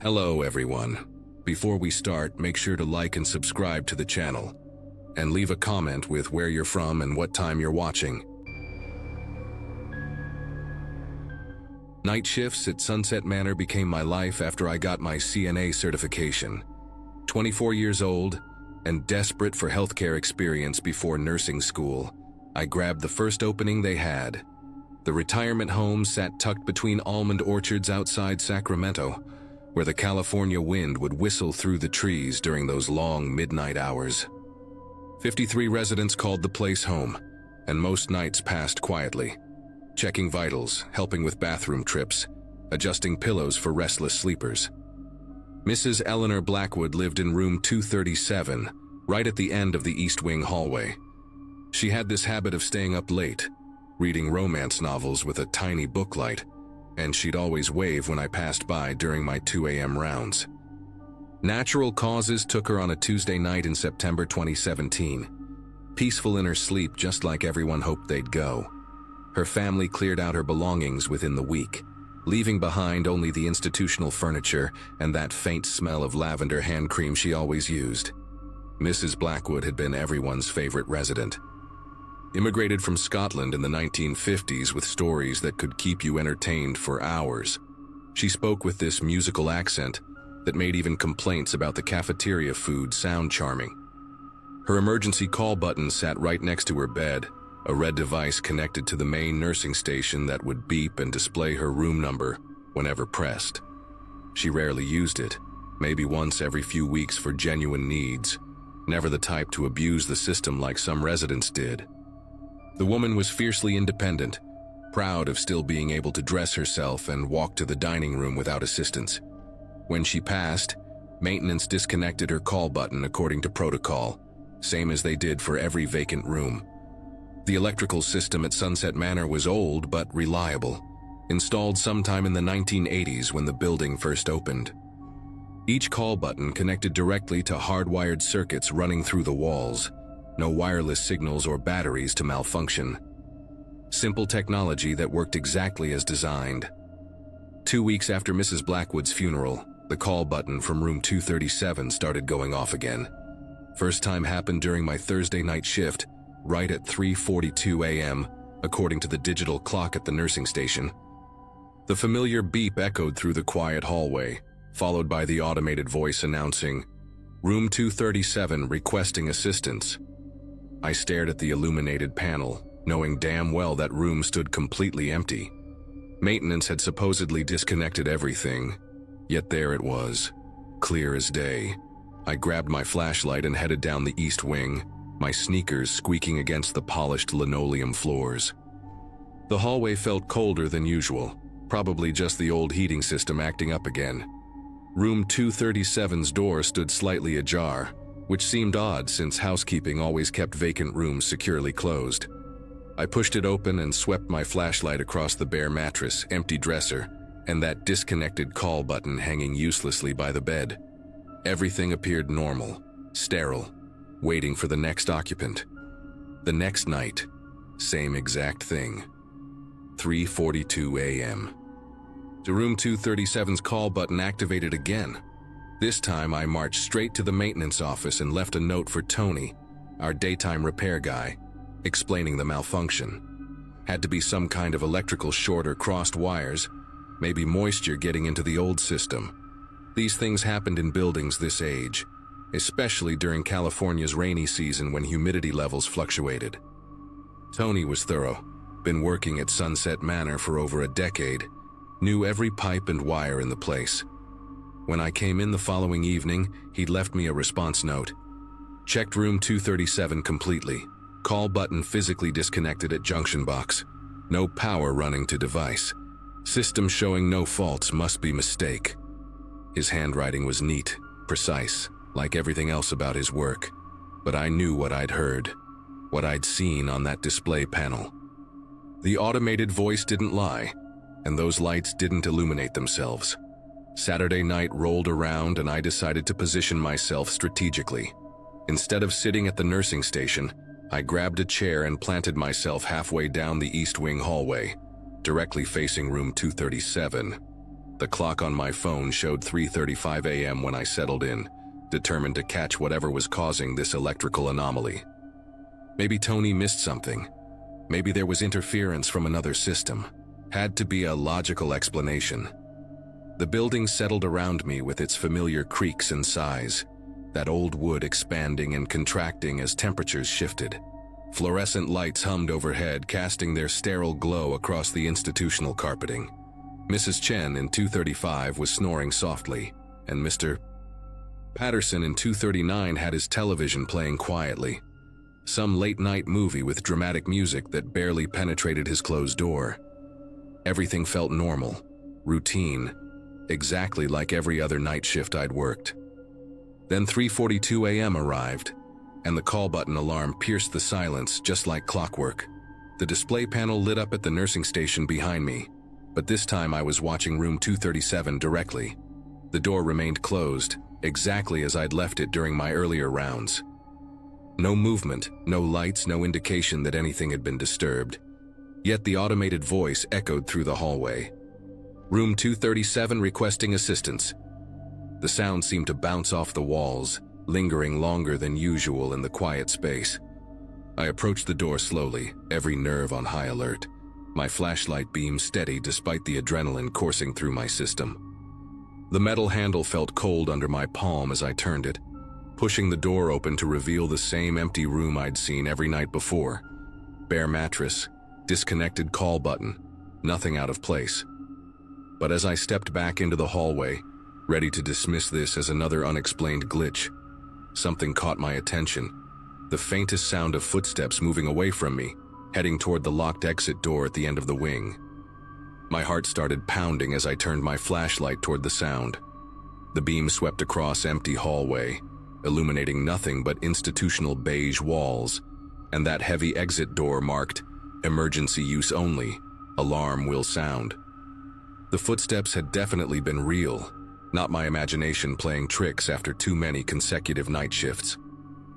Hello everyone. Before we start, make sure to like and subscribe to the channel, and leave a comment with where you're from and what time you're watching. Night shifts at Sunset Manor became my life after I got my CNA certification. 24 years old and desperate for healthcare experience before nursing school, I grabbed the first opening they had. The retirement home sat tucked between almond orchards outside Sacramento, where the California wind would whistle through the trees during those long midnight hours. 53 residents called the place home, and most nights passed quietly, checking vitals, helping with bathroom trips, adjusting pillows for restless sleepers. Mrs. Eleanor Blackwood lived in room 237, right at the end of the East Wing hallway. She had this habit of staying up late, reading romance novels with a tiny booklight, and she'd always wave when I passed by during my 2 a.m. rounds. Natural causes took her on a Tuesday night in September 2017. Peaceful in her sleep, just like everyone hoped they'd go. Her family cleared out her belongings within the week, leaving behind only the institutional furniture and that faint smell of lavender hand cream she always used. Mrs. Blackwood had been everyone's favorite resident. Immigrated from Scotland in the 1950s with stories that could keep you entertained for hours. She spoke with this musical accent that made even complaints about the cafeteria food sound charming. Her emergency call button sat right next to her bed, a red device connected to the main nursing station that would beep and display her room number whenever pressed. She rarely used it, maybe once every few weeks for genuine needs, never the type to abuse the system like some residents did. The woman was fiercely independent, proud of still being able to dress herself and walk to the dining room without assistance. When she passed, maintenance disconnected her call button according to protocol, same as they did for every vacant room. The electrical system at Sunset Manor was old but reliable, installed sometime in the 1980s when the building first opened. Each call button connected directly to hardwired circuits running through the walls. No wireless signals or batteries to malfunction. Simple technology that worked exactly as designed. 2 weeks after Mrs. Blackwood's funeral, the call button from room 237 started going off again. First time happened during my Thursday night shift, right at 3:42 a.m., according to the digital clock at the nursing station. The familiar beep echoed through the quiet hallway, followed by the automated voice announcing, "Room 237 requesting assistance." I stared at the illuminated panel, knowing damn well that room stood completely empty. Maintenance had supposedly disconnected everything, yet there it was, clear as day. I grabbed my flashlight and headed down the east wing, my sneakers squeaking against the polished linoleum floors. The hallway felt colder than usual, probably just the old heating system acting up again. Room 237's door stood slightly ajar, which seemed odd since housekeeping always kept vacant rooms securely closed. I pushed it open and swept my flashlight across the bare mattress, empty dresser, and that disconnected call button hanging uselessly by the bed. Everything appeared normal, sterile, waiting for the next occupant. The next night, same exact thing. 3:42 a.m. The room 237's call button activated again. This time I marched straight to the maintenance office and left a note for Tony, our daytime repair guy, explaining the malfunction. Had to be some kind of electrical short or crossed wires, maybe moisture getting into the old system. These things happened in buildings this age, especially during California's rainy season when humidity levels fluctuated. Tony was thorough, been working at Sunset Manor for over a decade, knew every pipe and wire in the place. When I came in the following evening, he'd left me a response note. Checked room 237 completely. Call button physically disconnected at junction box. No power running to device. System showing no faults, must be mistake. His handwriting was neat, precise, like everything else about his work. But I knew what I'd heard, what I'd seen on that display panel. The automated voice didn't lie, and those lights didn't illuminate themselves. Saturday night rolled around and I decided to position myself strategically. Instead of sitting at the nursing station, I grabbed a chair and planted myself halfway down the East Wing hallway, directly facing room 237. The clock on my phone showed 3:35 a.m. when I settled in, determined to catch whatever was causing this electrical anomaly. Maybe Tony missed something. Maybe there was interference from another system. Had to be a logical explanation. The building settled around me with its familiar creaks and sighs, that old wood expanding and contracting as temperatures shifted. Fluorescent lights hummed overhead, casting their sterile glow across the institutional carpeting. Mrs. Chen in 235 was snoring softly, and Mr. Patterson in 239 had his television playing quietly. Some late-night movie with dramatic music that barely penetrated his closed door. Everything felt normal, routine, exactly like every other night shift I'd worked. Then 3:42 a.m. arrived, and the call button alarm pierced the silence just like clockwork. The display panel lit up at the nursing station behind me, but this time I was watching room 237 directly. The door remained closed, exactly as I'd left it during my earlier rounds. No movement, no lights, no indication that anything had been disturbed. Yet the automated voice echoed through the hallway. Room 237 requesting assistance. The sound seemed to bounce off the walls, lingering longer than usual in the quiet space. I approached the door slowly, every nerve on high alert, my flashlight beam steady despite the adrenaline coursing through my system. The metal handle felt cold under my palm as I turned it, pushing the door open to reveal the same empty room I'd seen every night before. Bare mattress, disconnected call button, nothing out of place. But as I stepped back into the hallway, ready to dismiss this as another unexplained glitch, something caught my attention. The faintest sound of footsteps moving away from me, heading toward the locked exit door at the end of the wing. My heart started pounding as I turned my flashlight toward the sound. The beam swept across empty hallway, illuminating nothing but institutional beige walls, and that heavy exit door marked "Emergency use only, alarm will sound." The footsteps had definitely been real, not my imagination playing tricks after too many consecutive night shifts.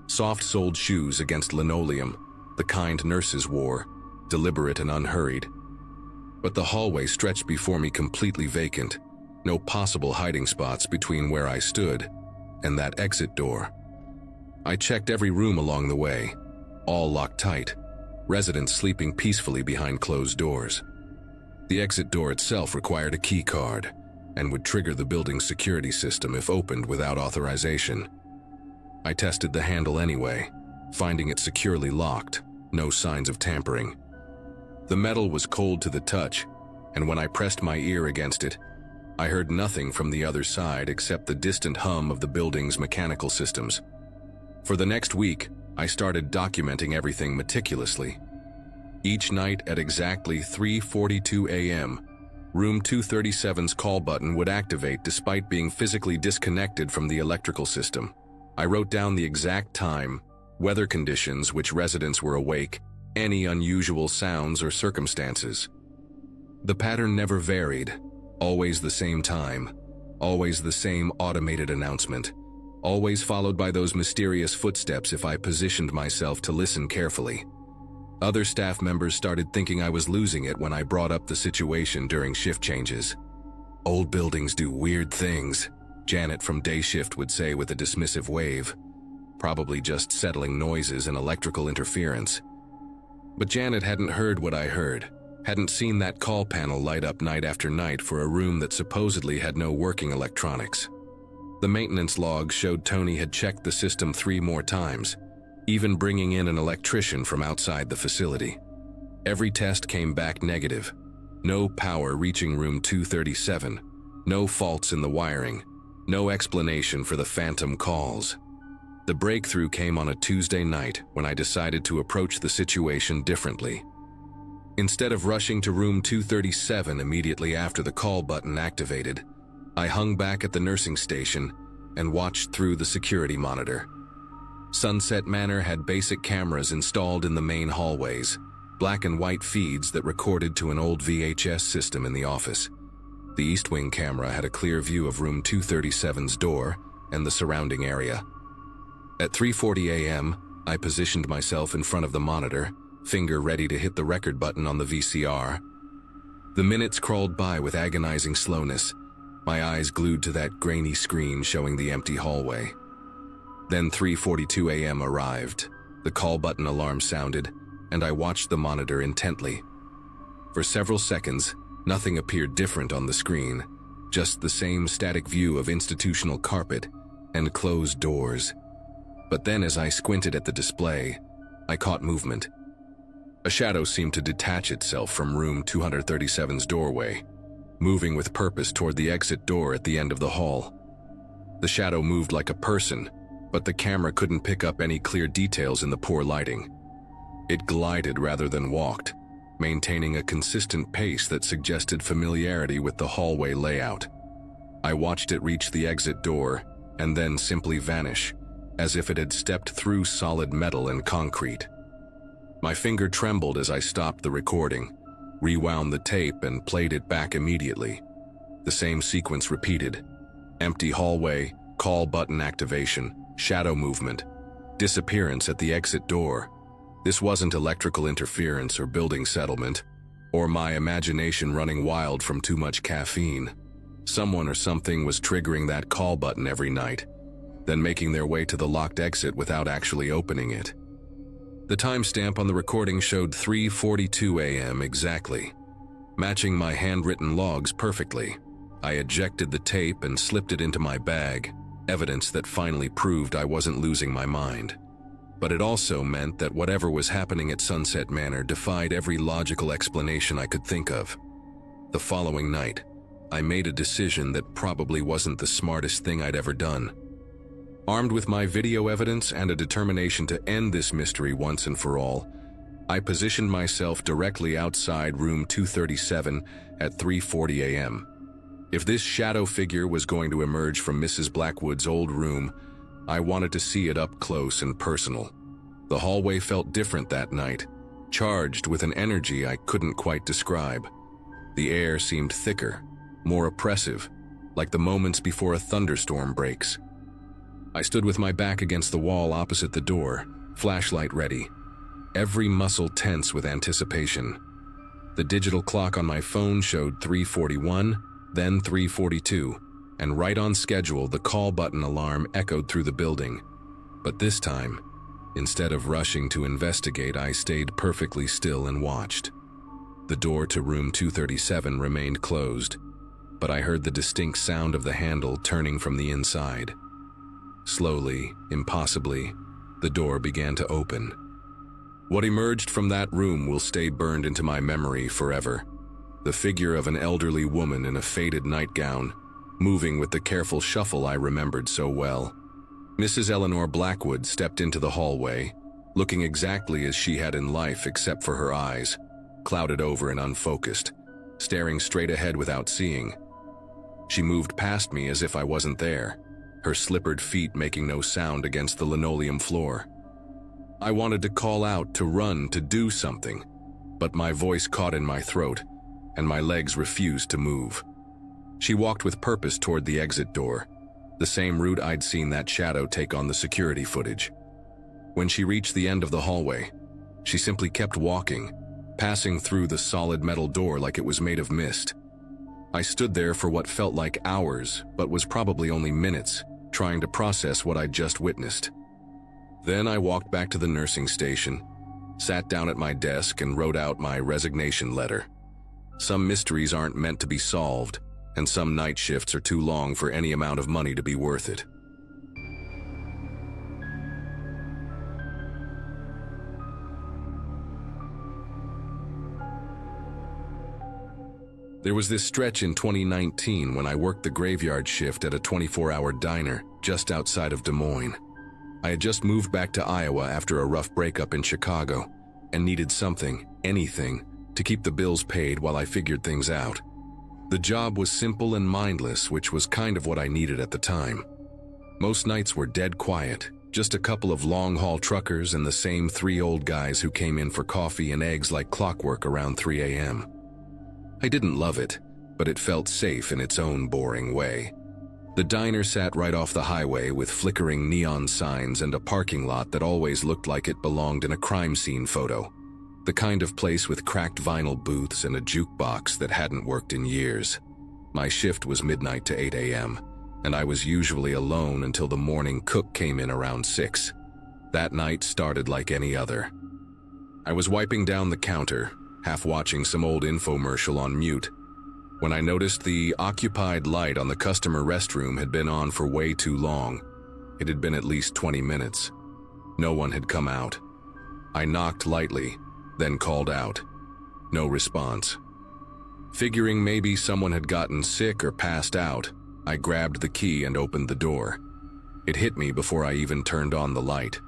Soft-soled shoes against linoleum, the kind nurses wore, deliberate and unhurried. But the hallway stretched before me completely vacant, no possible hiding spots between where I stood and that exit door. I checked every room along the way, all locked tight, residents sleeping peacefully behind closed doors. The exit door itself required a key card and would trigger the building's security system if opened without authorization. I tested the handle anyway, finding it securely locked, no signs of tampering. The metal was cold to the touch, and when I pressed my ear against it, I heard nothing from the other side except the distant hum of the building's mechanical systems. For the next week, I started documenting everything meticulously. Each night at exactly 3:42 a.m., room 237's call button would activate despite being physically disconnected from the electrical system. I wrote down the exact time, weather conditions which residents were awake, any unusual sounds or circumstances. The pattern never varied, always the same time, always the same automated announcement, always followed by those mysterious footsteps if I positioned myself to listen carefully. Other staff members started thinking I was losing it when I brought up the situation during shift changes. "Old buildings do weird things," Janet from day shift would say with a dismissive wave. Probably just settling noises and electrical interference. But Janet hadn't heard what I heard, hadn't seen that call panel light up night after night for a room that supposedly had no working electronics. The maintenance log showed Tony had checked the system 3 more times, even bringing in an electrician from outside the facility. Every test came back negative. No power reaching room 237, no faults in the wiring, no explanation for the phantom calls. The breakthrough came on a Tuesday night when I decided to approach the situation differently. Instead of rushing to room 237 immediately after the call button activated, I hung back at the nursing station and watched through the security monitor. Sunset Manor had basic cameras installed in the main hallways, black and white feeds that recorded to an old VHS system in the office. The East Wing camera had a clear view of room 237's door and the surrounding area. At 3:40 a.m., I positioned myself in front of the monitor, finger ready to hit the record button on the VCR. The minutes crawled by with agonizing slowness, my eyes glued to that grainy screen showing the empty hallway. Then 3:42 a.m. arrived. The call button alarm sounded, and I watched the monitor intently. For several seconds, nothing appeared different on the screen, just the same static view of institutional carpet and closed doors. But then as I squinted at the display, I caught movement. A shadow seemed to detach itself from room 237's doorway, moving with purpose toward the exit door at the end of the hall. The shadow moved like a person, but the camera couldn't pick up any clear details in the poor lighting. It glided rather than walked, maintaining a consistent pace that suggested familiarity with the hallway layout. I watched it reach the exit door and then simply vanish, as if it had stepped through solid metal and concrete. My finger trembled as I stopped the recording, rewound the tape, and played it back immediately. The same sequence repeated: empty hallway, call button activation, shadow movement, disappearance at the exit door. This wasn't electrical interference or building settlement, or my imagination running wild from too much caffeine. Someone or something was triggering that call button every night, then making their way to the locked exit without actually opening it. The timestamp on the recording showed 3:42 a.m. exactly, matching my handwritten logs perfectly. I ejected the tape and slipped it into my bag, evidence that finally proved I wasn't losing my mind. But it also meant that whatever was happening at Sunset Manor defied every logical explanation I could think of. The following night, I made a decision that probably wasn't the smartest thing I'd ever done. Armed with my video evidence and a determination to end this mystery once and for all, I positioned myself directly outside room 237 at 3:40 a.m. If this shadow figure was going to emerge from Mrs. Blackwood's old room, I wanted to see it up close and personal. The hallway felt different that night, charged with an energy I couldn't quite describe. The air seemed thicker, more oppressive, like the moments before a thunderstorm breaks. I stood with my back against the wall opposite the door, flashlight ready, every muscle tense with anticipation. The digital clock on my phone showed 3:41, then 3:42, and right on schedule the call button alarm echoed through the building. But this time, instead of rushing to investigate, I stayed perfectly still and watched. The door to room 237 remained closed, but I heard the distinct sound of the handle turning from the inside. Slowly, impossibly, the door began to open. What emerged from that room will stay burned into my memory forever. The figure of an elderly woman in a faded nightgown, moving with the careful shuffle I remembered so well. Mrs. Eleanor Blackwood stepped into the hallway, looking exactly as she had in life except for her eyes, clouded over and unfocused, staring straight ahead without seeing. She moved past me as if I wasn't there, her slippered feet making no sound against the linoleum floor. I wanted to call out, to run, to do something, but my voice caught in my throat, and my legs refused to move. She walked with purpose toward the exit door, the same route I'd seen that shadow take on the security footage. When she reached the end of the hallway, she simply kept walking, passing through the solid metal door like it was made of mist. I stood there for what felt like hours, but was probably only minutes, trying to process what I'd just witnessed. Then I walked back to the nursing station, sat down at my desk and wrote out my resignation letter. Some mysteries aren't meant to be solved, and some night shifts are too long for any amount of money to be worth it. There was this stretch in 2019 when I worked the graveyard shift at a 24-hour diner just outside of Des Moines. I had just moved back to Iowa after a rough breakup in Chicago and needed something, anything, to keep the bills paid while I figured things out. The job was simple and mindless, which was kind of what I needed at the time. Most nights were dead quiet, just a couple of long-haul truckers and the same 3 old guys who came in for coffee and eggs like clockwork around 3 a.m. I didn't love it, but it felt safe in its own boring way. The diner sat right off the highway with flickering neon signs and a parking lot that always looked like it belonged in a crime scene photo. The kind of place with cracked vinyl booths and a jukebox that hadn't worked in years. My shift was midnight to 8 a.m., and I was usually alone until the morning cook came in around 6. That night started like any other. I was wiping down the counter, half watching some old infomercial on mute, when I noticed the occupied light on the customer restroom had been on for way too long. It had been at least 20 minutes. No one had come out. I knocked lightly, then called out. No response. Figuring maybe someone had gotten sick or passed out, I grabbed the key and opened the door. It hit me before I even turned on the light.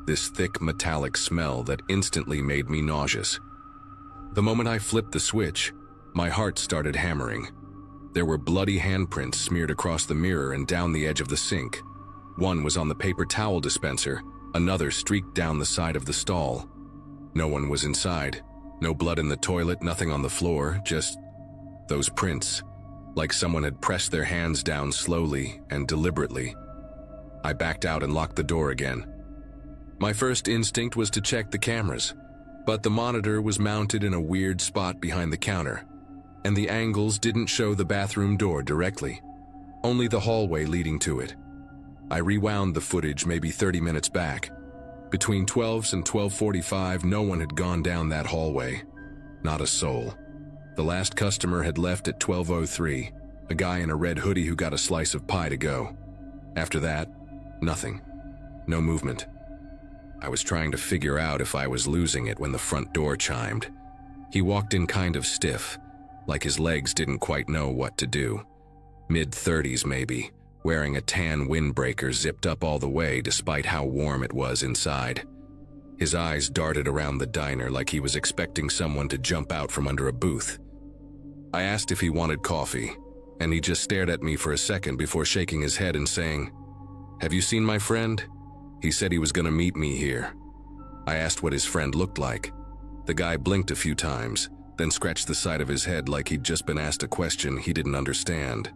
This thick metallic smell that instantly made me nauseous. The moment I flipped the switch, my heart started hammering. There were bloody handprints smeared across the mirror and down the edge of the sink. One was on the paper towel dispenser, another streaked down the side of the stall. No one was inside. No blood in the toilet, nothing on the floor, just those prints, like someone had pressed their hands down slowly and deliberately. I backed out and locked the door again. My first instinct was to check the cameras, but the monitor was mounted in a weird spot behind the counter, and the angles didn't show the bathroom door directly, only the hallway leading to it. I rewound the footage maybe 30 minutes back. Between 12s and 12:45, no one had gone down that hallway. Not a soul. The last customer had left at 12:03, a guy in a red hoodie who got a slice of pie to go. After that, nothing. No movement. I was trying to figure out if I was losing it when the front door chimed. He walked in kind of stiff, like his legs didn't quite know what to do. Mid-30s maybe, wearing a tan windbreaker zipped up all the way despite how warm it was inside. His eyes darted around the diner like he was expecting someone to jump out from under a booth. I asked if he wanted coffee, and he just stared at me for a second before shaking his head and saying, "Have you seen my friend? He said he was going to meet me here." I asked what his friend looked like. The guy blinked a few times, then scratched the side of his head like he'd just been asked a question he didn't understand.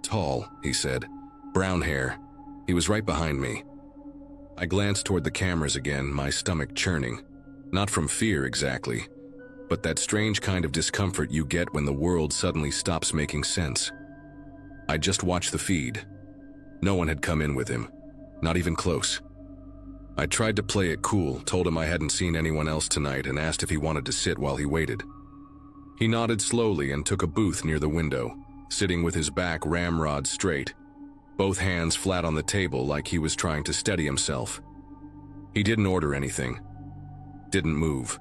"Tall," he said. "Brown hair. He was right behind me." I glanced toward the cameras again, my stomach churning. Not from fear exactly, but that strange kind of discomfort you get when the world suddenly stops making sense. I just watched the feed. No one had come in with him, not even close. I tried to play it cool, told him I hadn't seen anyone else tonight, and asked if he wanted to sit while he waited. He nodded slowly and took a booth near the window, sitting with his back ramrod straight, both hands flat on the table like he was trying to steady himself. He didn't order anything. Didn't move.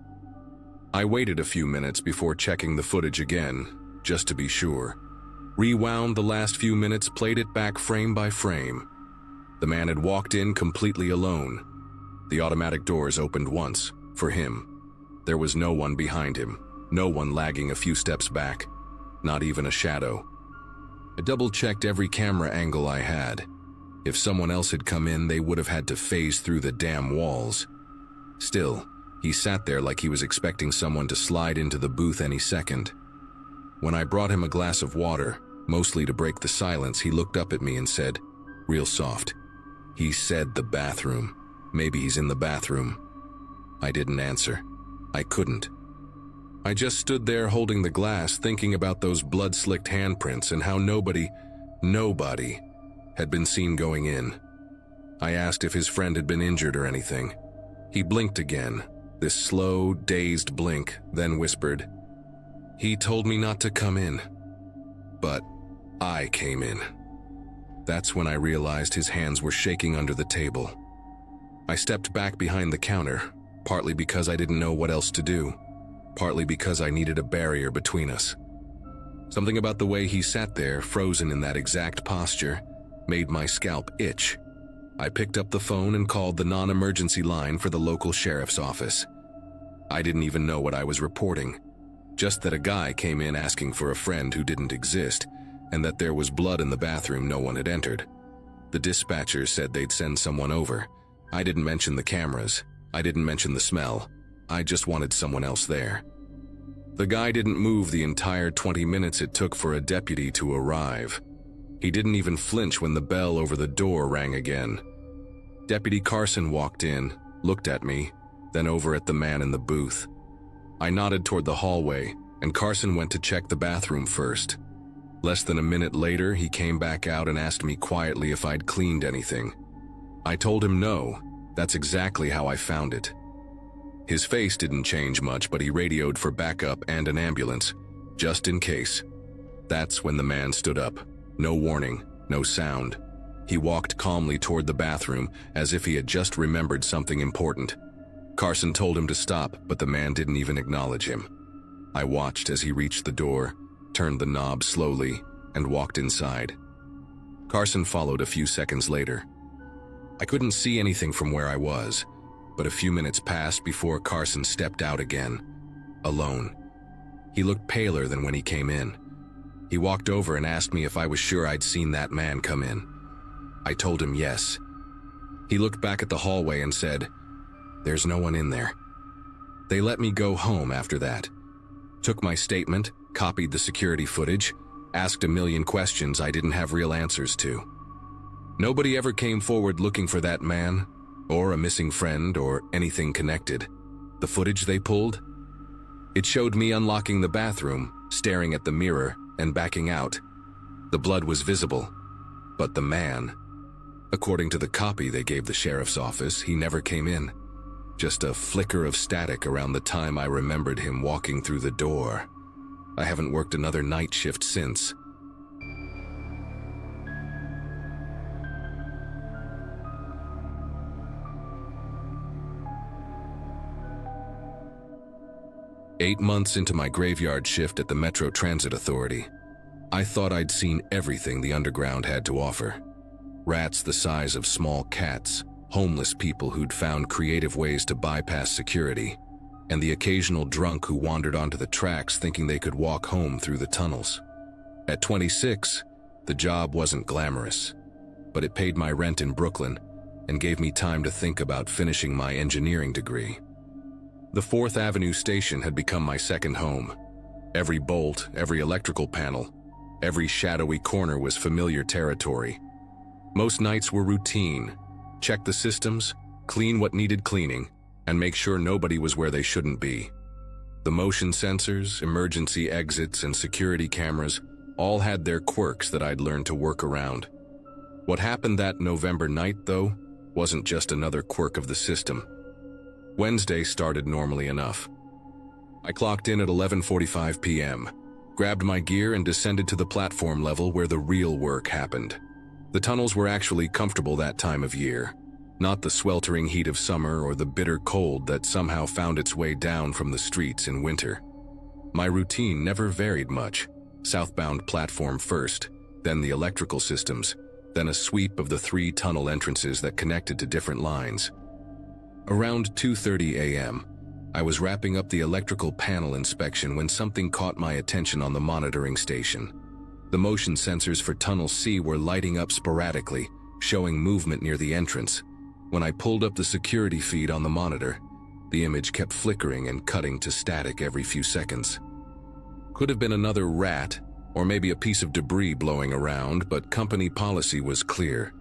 I waited a few minutes before checking the footage again, just to be sure. Rewound the last few minutes, played it back frame by frame. The man had walked in completely alone. The automatic doors opened once, for him. There was no one behind him, no one lagging a few steps back, not even a shadow. I double-checked every camera angle I had. If someone else had come in, they would have had to phase through the damn walls. Still, he sat there like he was expecting someone to slide into the booth any second. When I brought him a glass of water, mostly to break the silence, he looked up at me and said, real soft, "He said the bathroom. Maybe he's in the bathroom." I didn't answer. I couldn't. I just stood there holding the glass, thinking about those blood-slicked handprints and how nobody had been seen going in. I asked if his friend had been injured or anything. He blinked again, this slow, dazed blink, then whispered, "He told me not to come in, but I came in." That's when I realized his hands were shaking under the table. I stepped back behind the counter, partly because I didn't know what else to do, partly because I needed a barrier between us. Something about the way he sat there, frozen in that exact posture, made my scalp itch. I picked up the phone and called the non-emergency line for the local sheriff's office. I didn't even know what I was reporting, just that a guy came in asking for a friend who didn't exist, and that there was blood in the bathroom no one had entered. The dispatcher said they'd send someone over. I didn't mention the cameras. I didn't mention the smell. I just wanted someone else there. The guy didn't move the entire 20 minutes it took for a deputy to arrive. He didn't even flinch when the bell over the door rang again. Deputy Carson walked in, looked at me, then over at the man in the booth. I nodded toward the hallway, and Carson went to check the bathroom first. Less than a minute later, he came back out and asked me quietly if I'd cleaned anything. I told him no, that's exactly how I found it. His face didn't change much, but he radioed for backup and an ambulance, just in case. That's when the man stood up. No warning, no sound. He walked calmly toward the bathroom, as if he had just remembered something important. Carson told him to stop, but the man didn't even acknowledge him. I watched as he reached the door, turned the knob slowly, and walked inside. Carson followed a few seconds later. I couldn't see anything from where I was, but a few minutes passed before Carson stepped out again, alone. He looked paler than when he came in. He walked over and asked me if I was sure I'd seen that man come in. I told him yes. He looked back at the hallway and said, "There's no one in there." They let me go home after that. Took my statement, copied the security footage, asked a million questions I didn't have real answers to. Nobody ever came forward looking for that man, or a missing friend, or anything connected. The footage they pulled? It showed me unlocking the bathroom, staring at the mirror, and backing out. The blood was visible, but the man, according to the copy they gave the sheriff's office, he never came in. Just a flicker of static around the time I remembered him walking through the door. I haven't worked another night shift since. Eight months into my graveyard shift at the Metro Transit Authority, I thought I'd seen everything the underground had to offer. Rats the size of small cats, homeless people who'd found creative ways to bypass security, and the occasional drunk who wandered onto the tracks thinking they could walk home through the tunnels. At 26, the job wasn't glamorous, but it paid my rent in Brooklyn and gave me time to think about finishing my engineering degree. The 4th Avenue station had become my second home. Every bolt, every electrical panel, every shadowy corner was familiar territory. Most nights were routine. Check the systems, clean what needed cleaning, and make sure nobody was where they shouldn't be. The motion sensors, emergency exits, and security cameras all had their quirks that I'd learned to work around. What happened that November night, though, wasn't just another quirk of the system. Wednesday started normally enough. I clocked in at 11:45 p.m., grabbed my gear and descended to the platform level where the real work happened. The tunnels were actually comfortable that time of year, not the sweltering heat of summer or the bitter cold that somehow found its way down from the streets in winter. My routine never varied much. Southbound platform first, then the electrical systems, then a sweep of the 3 tunnel entrances that connected to different lines. Around 2:30 a.m., I was wrapping up the electrical panel inspection when something caught my attention on the monitoring station. The motion sensors for Tunnel C were lighting up sporadically, showing movement near the entrance. When I pulled up the security feed on the monitor, the image kept flickering and cutting to static every few seconds. Could have been another rat, or maybe a piece of debris blowing around, but company policy was clear.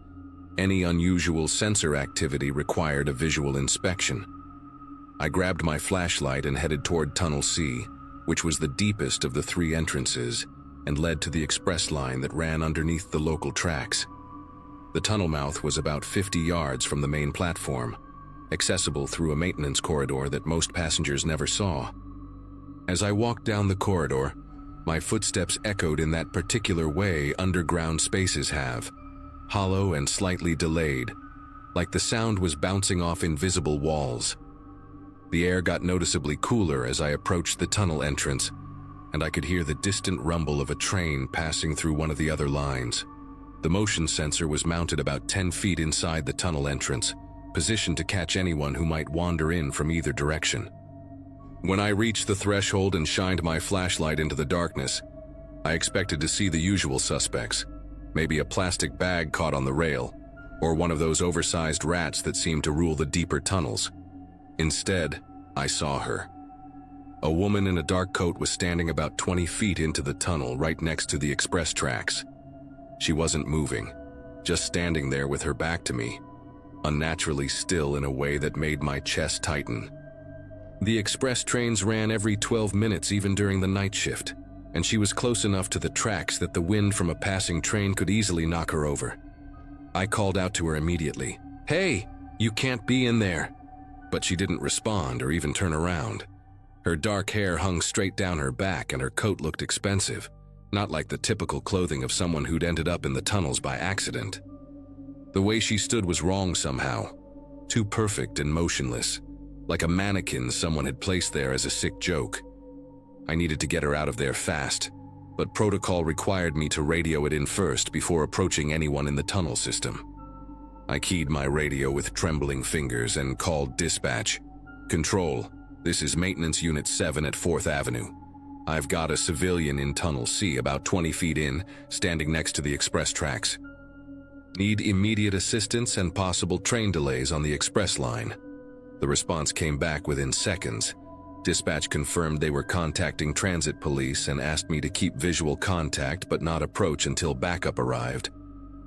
Any unusual sensor activity required a visual inspection. I grabbed my flashlight and headed toward Tunnel C, which was the deepest of the 3 entrances, and led to the express line that ran underneath the local tracks. The tunnel mouth was about 50 yards from the main platform, accessible through a maintenance corridor that most passengers never saw. As I walked down the corridor, my footsteps echoed in that particular way underground spaces have, hollow and slightly delayed, like the sound was bouncing off invisible walls. The air got noticeably cooler as I approached the tunnel entrance, and I could hear the distant rumble of a train passing through one of the other lines. The motion sensor was mounted about 10 feet inside the tunnel entrance, positioned to catch anyone who might wander in from either direction. When I reached the threshold and shined my flashlight into the darkness, I expected to see the usual suspects. Maybe a plastic bag caught on the rail, or one of those oversized rats that seemed to rule the deeper tunnels. Instead, I saw her. A woman in a dark coat was standing about 20 feet into the tunnel right next to the express tracks. She wasn't moving, just standing there with her back to me, unnaturally still in a way that made my chest tighten. The express trains ran every 12 minutes even during the night shift. and she was close enough to the tracks that the wind from a passing train could easily knock her over. I called out to her immediately, "Hey, you can't be in there!" But she didn't respond or even turn around. Her dark hair hung straight down her back and her coat looked expensive, not like the typical clothing of someone who'd ended up in the tunnels by accident. The way she stood was wrong somehow, too perfect and motionless, like a mannequin someone had placed there as a sick joke. I needed to get her out of there fast, but protocol required me to radio it in first before approaching anyone in the tunnel system. I keyed my radio with trembling fingers and called dispatch. "Control, this is Maintenance Unit 7 at 4th Avenue. I've got a civilian in Tunnel C about 20 feet in, standing next to the express tracks. Need immediate assistance and possible train delays on the express line." The response came back within seconds. Dispatch confirmed they were contacting transit police and asked me to keep visual contact but not approach until backup arrived.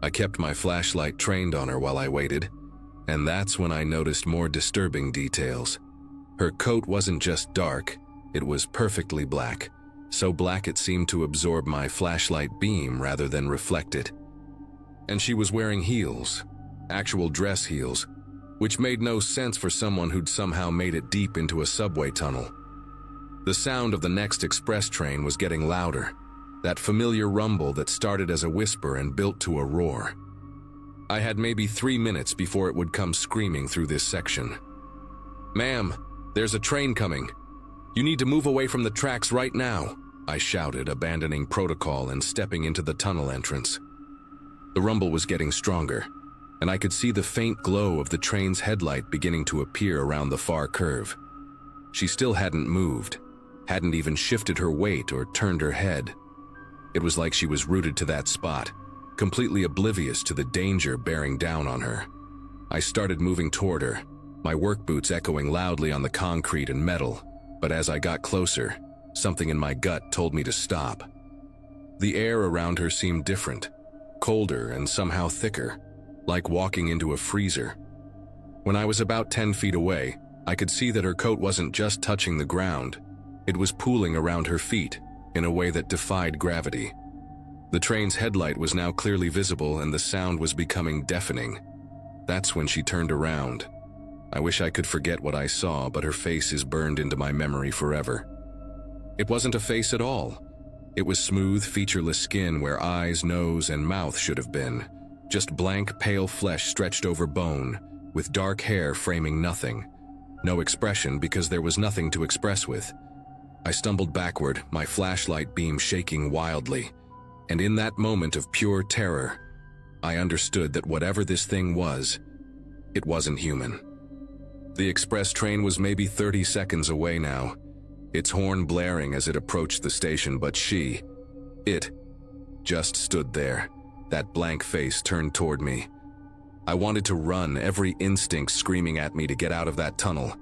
I kept my flashlight trained on her while I waited, and that's when I noticed more disturbing details. Her coat wasn't just dark, it was perfectly black, so black it seemed to absorb my flashlight beam rather than reflect it. And she was wearing heels, actual dress heels, which made no sense for someone who'd somehow made it deep into a subway tunnel. The sound of the next express train was getting louder, that familiar rumble that started as a whisper and built to a roar. I had maybe 3 minutes before it would come screaming through this section. "Ma'am, there's a train coming. You need to move away from the tracks right now," I shouted, abandoning protocol and stepping into the tunnel entrance. The rumble was getting stronger, and I could see the faint glow of the train's headlight beginning to appear around the far curve. She still hadn't moved, hadn't even shifted her weight or turned her head. It was like she was rooted to that spot, completely oblivious to the danger bearing down on her. I started moving toward her, my work boots echoing loudly on the concrete and metal, but as I got closer, something in my gut told me to stop. The air around her seemed different, colder and somehow thicker, like walking into a freezer. When I was about 10 feet away, I could see that her coat wasn't just touching the ground, it was pooling around her feet in a way that defied gravity. The train's headlight was now clearly visible and the sound was becoming deafening. That's when she turned around. I wish I could forget what I saw, but her face is burned into my memory forever. It wasn't a face at all. It was smooth, featureless skin where eyes, nose, and mouth should have been. Just blank, pale flesh stretched over bone, with dark hair framing nothing. No expression because there was nothing to express with. I stumbled backward, my flashlight beam shaking wildly, and in that moment of pure terror, I understood that whatever this thing was, it wasn't human. The express train was maybe 30 seconds away now, its horn blaring as it approached the station, but it just stood there, that blank face turned toward me. I wanted to run, every instinct screaming at me to get out of that tunnel,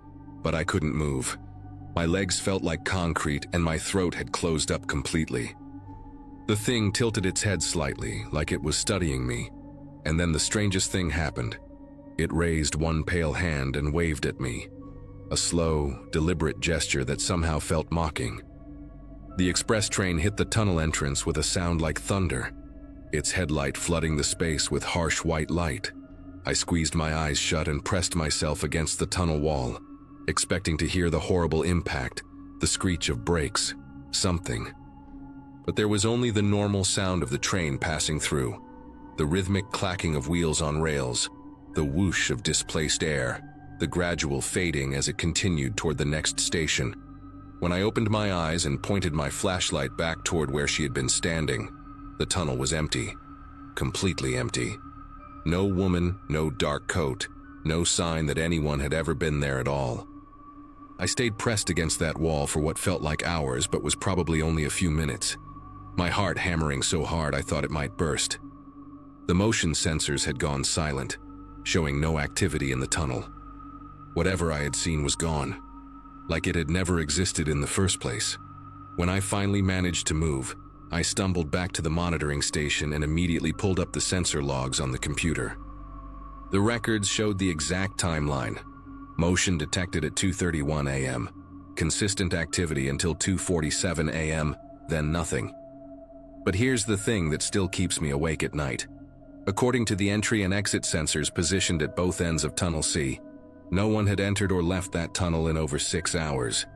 but I couldn't move. My legs felt like concrete and my throat had closed up completely. The thing tilted its head slightly, like it was studying me, and then the strangest thing happened. It raised one pale hand and waved at me, a slow, deliberate gesture that somehow felt mocking. The express train hit the tunnel entrance with a sound like thunder, its headlight flooding the space with harsh white light. I squeezed my eyes shut and pressed myself against the tunnel wall, expecting to hear the horrible impact, the screech of brakes, something. But there was only the normal sound of the train passing through, the rhythmic clacking of wheels on rails, the whoosh of displaced air, the gradual fading as it continued toward the next station. When I opened my eyes and pointed my flashlight back toward where she had been standing, the tunnel was empty, completely empty. No woman, no dark coat, no sign that anyone had ever been there at all. I stayed pressed against that wall for what felt like hours but was probably only a few minutes, my heart hammering so hard I thought it might burst. The motion sensors had gone silent, showing no activity in the tunnel. Whatever I had seen was gone, like it had never existed in the first place. When I finally managed to move, I stumbled back to the monitoring station and immediately pulled up the sensor logs on the computer. The records showed the exact timeline. Motion detected at 2:31 a.m., consistent activity until 2:47 a.m., then nothing. But here's the thing that still keeps me awake at night. According to the entry and exit sensors positioned at both ends of Tunnel C, no one had entered or left that tunnel in over 6 hours.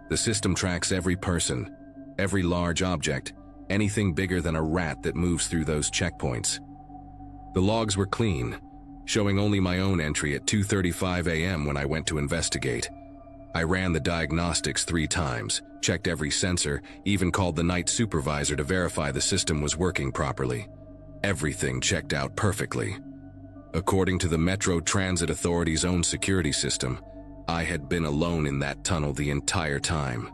The system tracks every person, every large object, anything bigger than a rat that moves through those checkpoints. The logs were clean, showing only my own entry at 2:35 a.m. when I went to investigate. I ran the diagnostics 3 times, checked every sensor, even called the night supervisor to verify the system was working properly. Everything checked out perfectly. According to the Metro Transit Authority's own security system, I had been alone in that tunnel the entire time.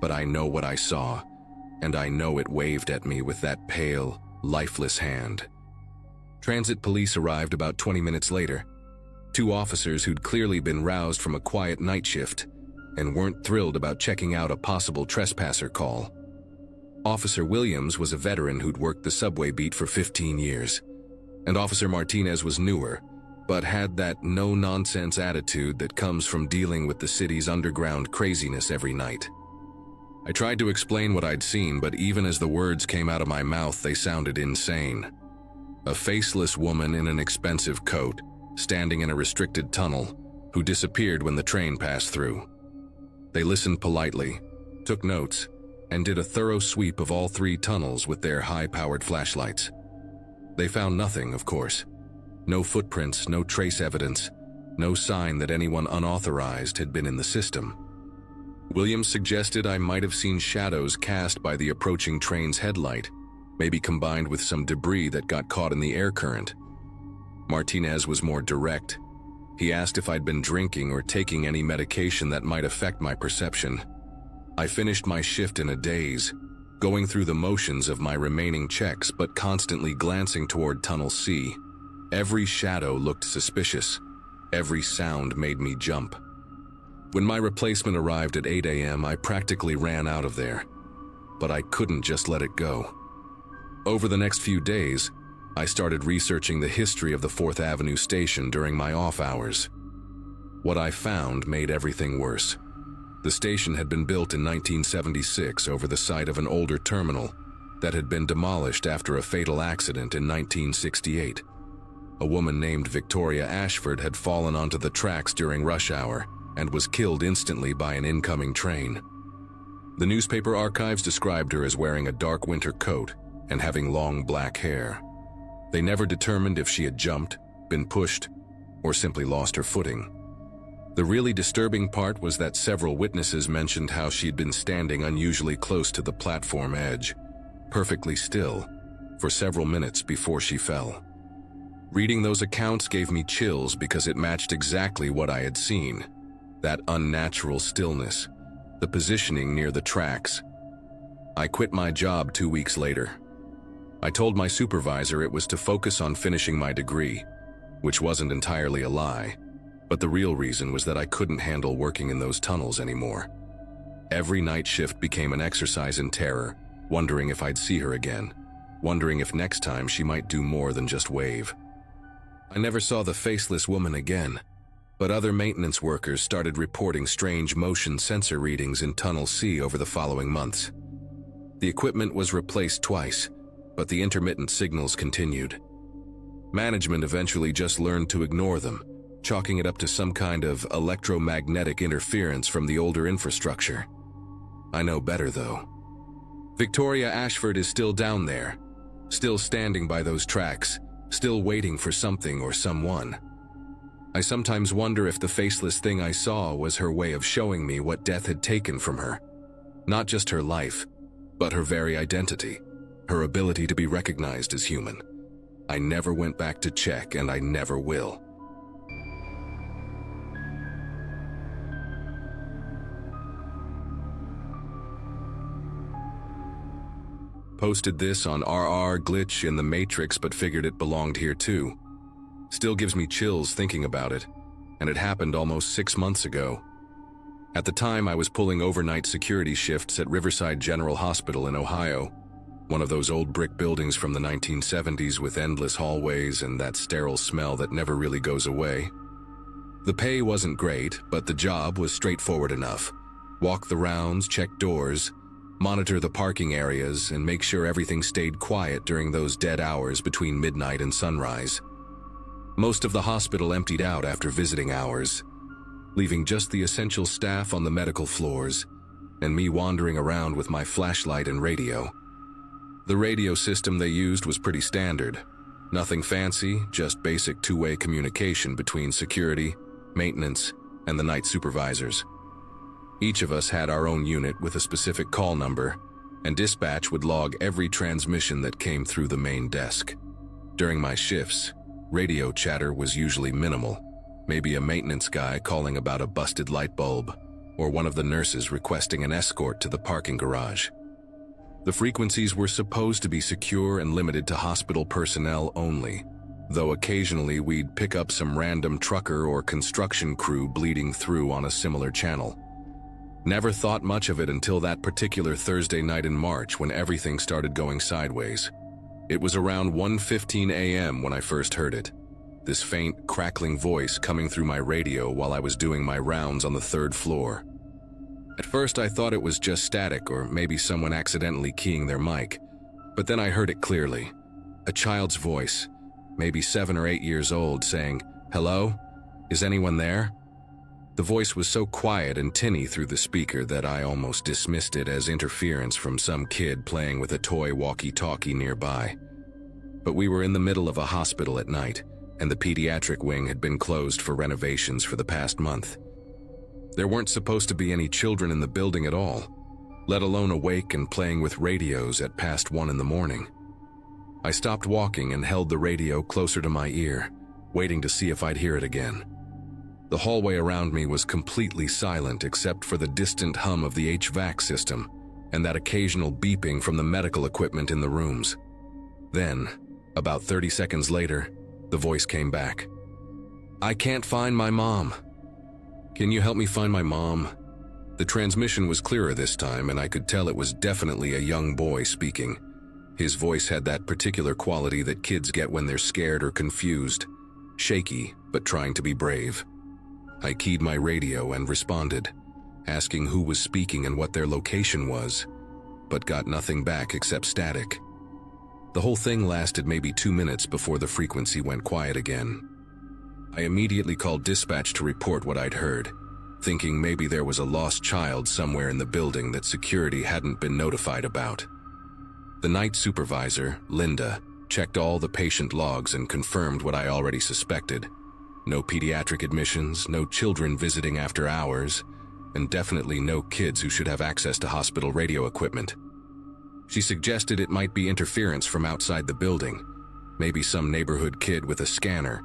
But I know what I saw, and I know it waved at me with that pale, lifeless hand. Transit police arrived about 20 minutes later. 2 officers who'd clearly been roused from a quiet night shift and weren't thrilled about checking out a possible trespasser call. Officer Williams was a veteran who'd worked the subway beat for 15 years, and Officer Martinez was newer, but had that no-nonsense attitude that comes from dealing with the city's underground craziness every night. I tried to explain what I'd seen, but even as the words came out of my mouth, they sounded insane. A faceless woman in an expensive coat, standing in a restricted tunnel, who disappeared when the train passed through. They listened politely, took notes, and did a thorough sweep of all 3 tunnels with their high-powered flashlights. They found nothing, of course. No footprints, no trace evidence, no sign that anyone unauthorized had been in the system. Williams suggested I might have seen shadows cast by the approaching train's headlight, maybe combined with some debris that got caught in the air current. Martinez was more direct. He asked if I'd been drinking or taking any medication that might affect my perception. I finished my shift in a daze, going through the motions of my remaining checks but constantly glancing toward Tunnel C. Every shadow looked suspicious. Every sound made me jump. When my replacement arrived at 8 a.m., I practically ran out of there. But I couldn't just let it go. Over the next few days, I started researching the history of the 4th Avenue station during my off hours. What I found made everything worse. The station had been built in 1976 over the site of an older terminal that had been demolished after a fatal accident in 1968. A woman named Victoria Ashford had fallen onto the tracks during rush hour and was killed instantly by an incoming train. The newspaper archives described her as wearing a dark winter coat and having long black hair. They never determined if she had jumped, been pushed, or simply lost her footing. The really disturbing part was that several witnesses mentioned how she'd been standing unusually close to the platform edge, perfectly still, for several minutes before she fell. Reading those accounts gave me chills because it matched exactly what I had seen. That unnatural stillness, the positioning near the tracks. I quit my job 2 weeks later. I told my supervisor it was to focus on finishing my degree, which wasn't entirely a lie. But the real reason was that I couldn't handle working in those tunnels anymore. Every night shift became an exercise in terror, wondering if I'd see her again, wondering if next time she might do more than just wave. I never saw the faceless woman again, but other maintenance workers started reporting strange motion sensor readings in Tunnel C over the following months. The equipment was replaced twice, but the intermittent signals continued. Management eventually just learned to ignore them, chalking it up to some kind of electromagnetic interference from the older infrastructure. I know better, though. Victoria Ashford is still down there, still standing by those tracks, still waiting for something or someone. I sometimes wonder if the faceless thing I saw was her way of showing me what death had taken from her. Not just her life, but her very identity, her ability to be recognized as human. I never went back to check, and I never will. Posted this on RR Glitch in the Matrix, but figured it belonged here too. Still gives me chills thinking about it, and it happened almost 6 months ago. At the time, I was pulling overnight security shifts at Riverside General Hospital in Ohio, one of those old brick buildings from the 1970s with endless hallways and that sterile smell that never really goes away. The pay wasn't great, but the job was straightforward enough. Walk the rounds, check doors, monitor the parking areas, and make sure everything stayed quiet during those dead hours between midnight and sunrise. Most of the hospital emptied out after visiting hours, leaving just the essential staff on the medical floors and me wandering around with my flashlight and radio. The radio system they used was pretty standard. Nothing fancy, just basic two-way communication between security, maintenance, and the night supervisors. Each of us had our own unit with a specific call number, and dispatch would log every transmission that came through the main desk. During my shifts, radio chatter was usually minimal. Maybe a maintenance guy calling about a busted light bulb, or one of the nurses requesting an escort to the parking garage. The frequencies were supposed to be secure and limited to hospital personnel only, though occasionally we'd pick up some random trucker or construction crew bleeding through on a similar channel. Never thought much of it until that particular Thursday night in March when everything started going sideways. It was around 1:15 a.m. when I first heard it. This faint, crackling voice coming through my radio while I was doing my rounds on the third floor. At first I thought it was just static or maybe someone accidentally keying their mic, but then I heard it clearly. A child's voice, maybe 7 or 8 years old, saying, "Hello? Is anyone there?" The voice was so quiet and tinny through the speaker that I almost dismissed it as interference from some kid playing with a toy walkie-talkie nearby. But we were in the middle of a hospital at night, and the pediatric wing had been closed for renovations for the past month. There weren't supposed to be any children in the building at all, let alone awake and playing with radios at past 1 in the morning. I stopped walking and held the radio closer to my ear, waiting to see if I'd hear it again. The hallway around me was completely silent except for the distant hum of the HVAC system and that occasional beeping from the medical equipment in the rooms. Then, about 30 seconds later, the voice came back. "I can't find my mom. Can you help me find my mom?" The transmission was clearer this time, and I could tell it was definitely a young boy speaking. His voice had that particular quality that kids get when they're scared or confused, shaky but trying to be brave. I keyed my radio and responded, asking who was speaking and what their location was, but got nothing back except static. The whole thing lasted maybe 2 minutes before the frequency went quiet again. I immediately called dispatch to report what I'd heard, thinking maybe there was a lost child somewhere in the building that security hadn't been notified about. The night supervisor, Linda, checked all the patient logs and confirmed what I already suspected. No pediatric admissions, no children visiting after hours, and definitely no kids who should have access to hospital radio equipment. She suggested it might be interference from outside the building, maybe some neighborhood kid with a scanner,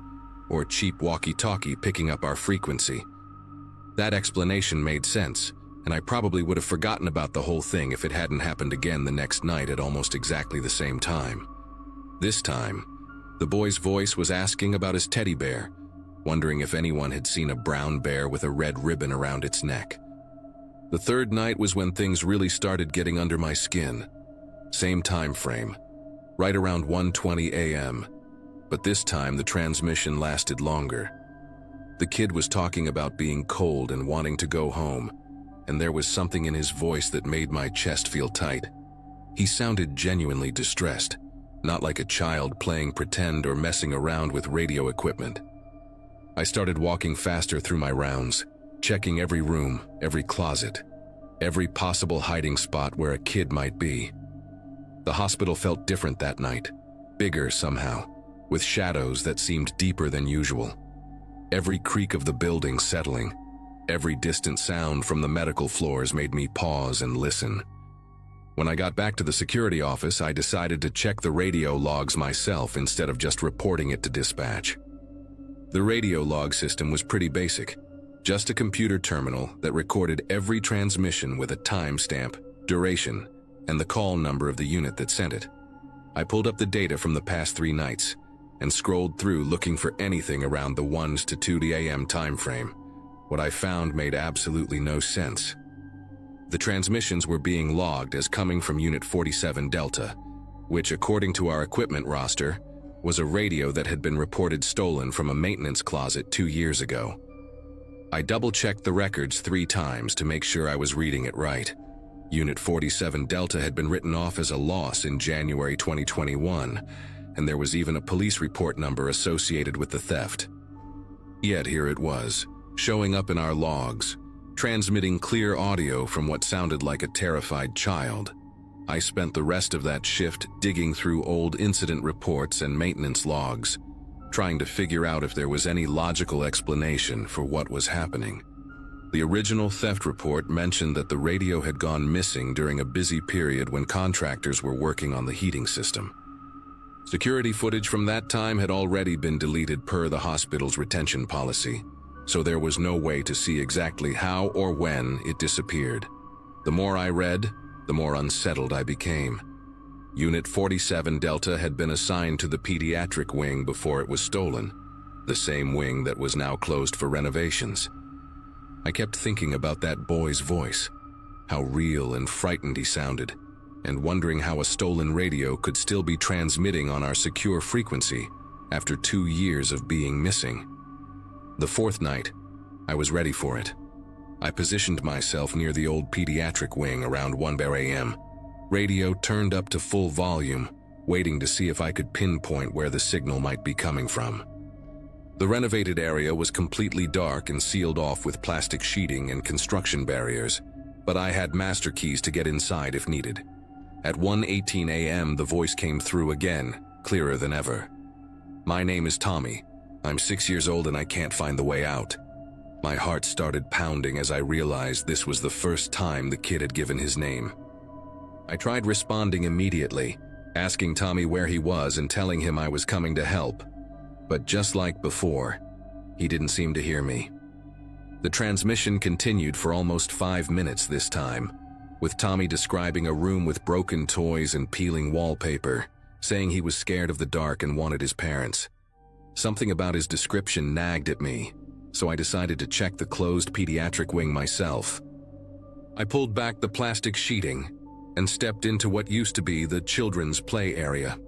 or cheap walkie-talkie picking up our frequency. That explanation made sense, and I probably would have forgotten about the whole thing if it hadn't happened again the next night at almost exactly the same time. This time, the boy's voice was asking about his teddy bear, wondering if anyone had seen a brown bear with a red ribbon around its neck. The third night was when things really started getting under my skin. Same time frame, right around 1:20 a.m., but this time the transmission lasted longer. The kid was talking about being cold and wanting to go home, and there was something in his voice that made my chest feel tight. He sounded genuinely distressed, not like a child playing pretend or messing around with radio equipment. I started walking faster through my rounds, checking every room, every closet, every possible hiding spot where a kid might be. The hospital felt different that night, bigger somehow, with shadows that seemed deeper than usual. Every creak of the building settling, every distant sound from the medical floors made me pause and listen. When I got back to the security office, I decided to check the radio logs myself instead of just reporting it to dispatch. The radio log system was pretty basic, just a computer terminal that recorded every transmission with a timestamp, duration, and the call number of the unit that sent it. I pulled up the data from the past 3 nights and scrolled through looking for anything around the 1 to 2 a.m. time frame. What I found made absolutely no sense. The transmissions were being logged as coming from Unit 47 Delta, which, according to our equipment roster, was a radio that had been reported stolen from a maintenance closet 2 years ago. I double-checked the records 3 times to make sure I was reading it right. Unit 47 Delta had been written off as a loss in January 2021, and there was even a police report number associated with the theft. Yet here it was, showing up in our logs, transmitting clear audio from what sounded like a terrified child. I spent the rest of that shift digging through old incident reports and maintenance logs, trying to figure out if there was any logical explanation for what was happening. The original theft report mentioned that the radio had gone missing during a busy period when contractors were working on the heating system. Security footage from that time had already been deleted per the hospital's retention policy, so there was no way to see exactly how or when it disappeared. The more I read, the more unsettled I became. Unit 47 Delta had been assigned to the pediatric wing before it was stolen, the same wing that was now closed for renovations. I kept thinking about that boy's voice, how real and frightened he sounded, and wondering how a stolen radio could still be transmitting on our secure frequency after 2 years of being missing. The fourth night, I was ready for it. I positioned myself near the old pediatric wing around 1 a.m. Radio turned up to full volume, waiting to see if I could pinpoint where the signal might be coming from. The renovated area was completely dark and sealed off with plastic sheeting and construction barriers, but I had master keys to get inside if needed. At 1:18 a.m., the voice came through again, clearer than ever. "My name is Tommy. I'm 6 years old and I can't find the way out." My heart started pounding as I realized this was the first time the kid had given his name. I tried responding immediately, asking Tommy where he was and telling him I was coming to help. But just like before, he didn't seem to hear me. The transmission continued for almost 5 minutes this time, with Tommy describing a room with broken toys and peeling wallpaper, saying he was scared of the dark and wanted his parents. Something about his description nagged at me, so I decided to check the closed pediatric wing myself. I pulled back the plastic sheeting and stepped into what used to be the children's play area.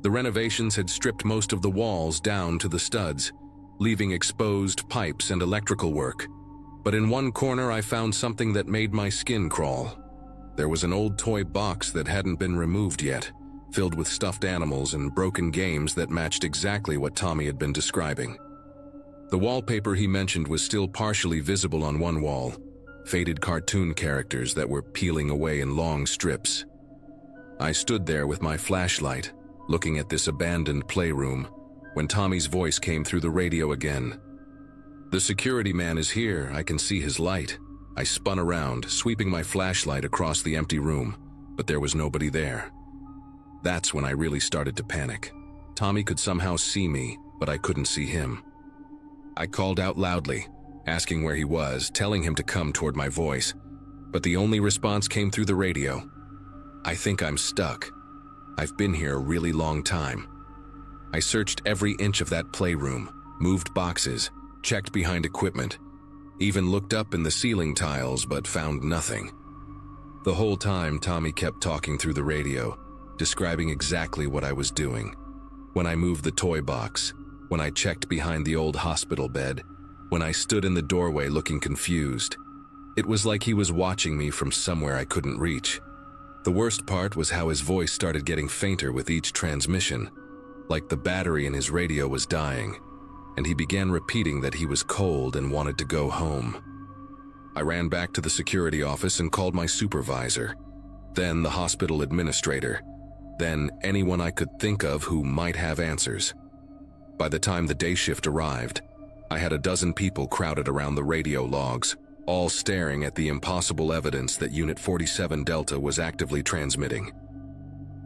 The renovations had stripped most of the walls down to the studs, leaving exposed pipes and electrical work. But in one corner I found something that made my skin crawl. There was an old toy box that hadn't been removed yet, filled with stuffed animals and broken games that matched exactly what Tommy had been describing. The wallpaper he mentioned was still partially visible on one wall, faded cartoon characters that were peeling away in long strips. I stood there with my flashlight, looking at this abandoned playroom, when Tommy's voice came through the radio again. "The security man is here, I can see his light." I spun around, sweeping my flashlight across the empty room, but there was nobody there. That's when I really started to panic. Tommy could somehow see me, but I couldn't see him. I called out loudly, asking where he was, telling him to come toward my voice, but the only response came through the radio. "I think I'm stuck. I've been here a really long time." I searched every inch of that playroom, moved boxes, checked behind equipment, even looked up in the ceiling tiles but found nothing. The whole time Tommy kept talking through the radio, describing exactly what I was doing. When I moved the toy box, when I checked behind the old hospital bed, when I stood in the doorway looking confused. It was like he was watching me from somewhere I couldn't reach. The worst part was how his voice started getting fainter with each transmission, like the battery in his radio was dying, and he began repeating that he was cold and wanted to go home. I ran back to the security office and called my supervisor, then the hospital administrator, then anyone I could think of who might have answers. By the time the day shift arrived, I had a dozen people crowded around the radio logs, all staring at the impossible evidence that Unit 47 Delta was actively transmitting.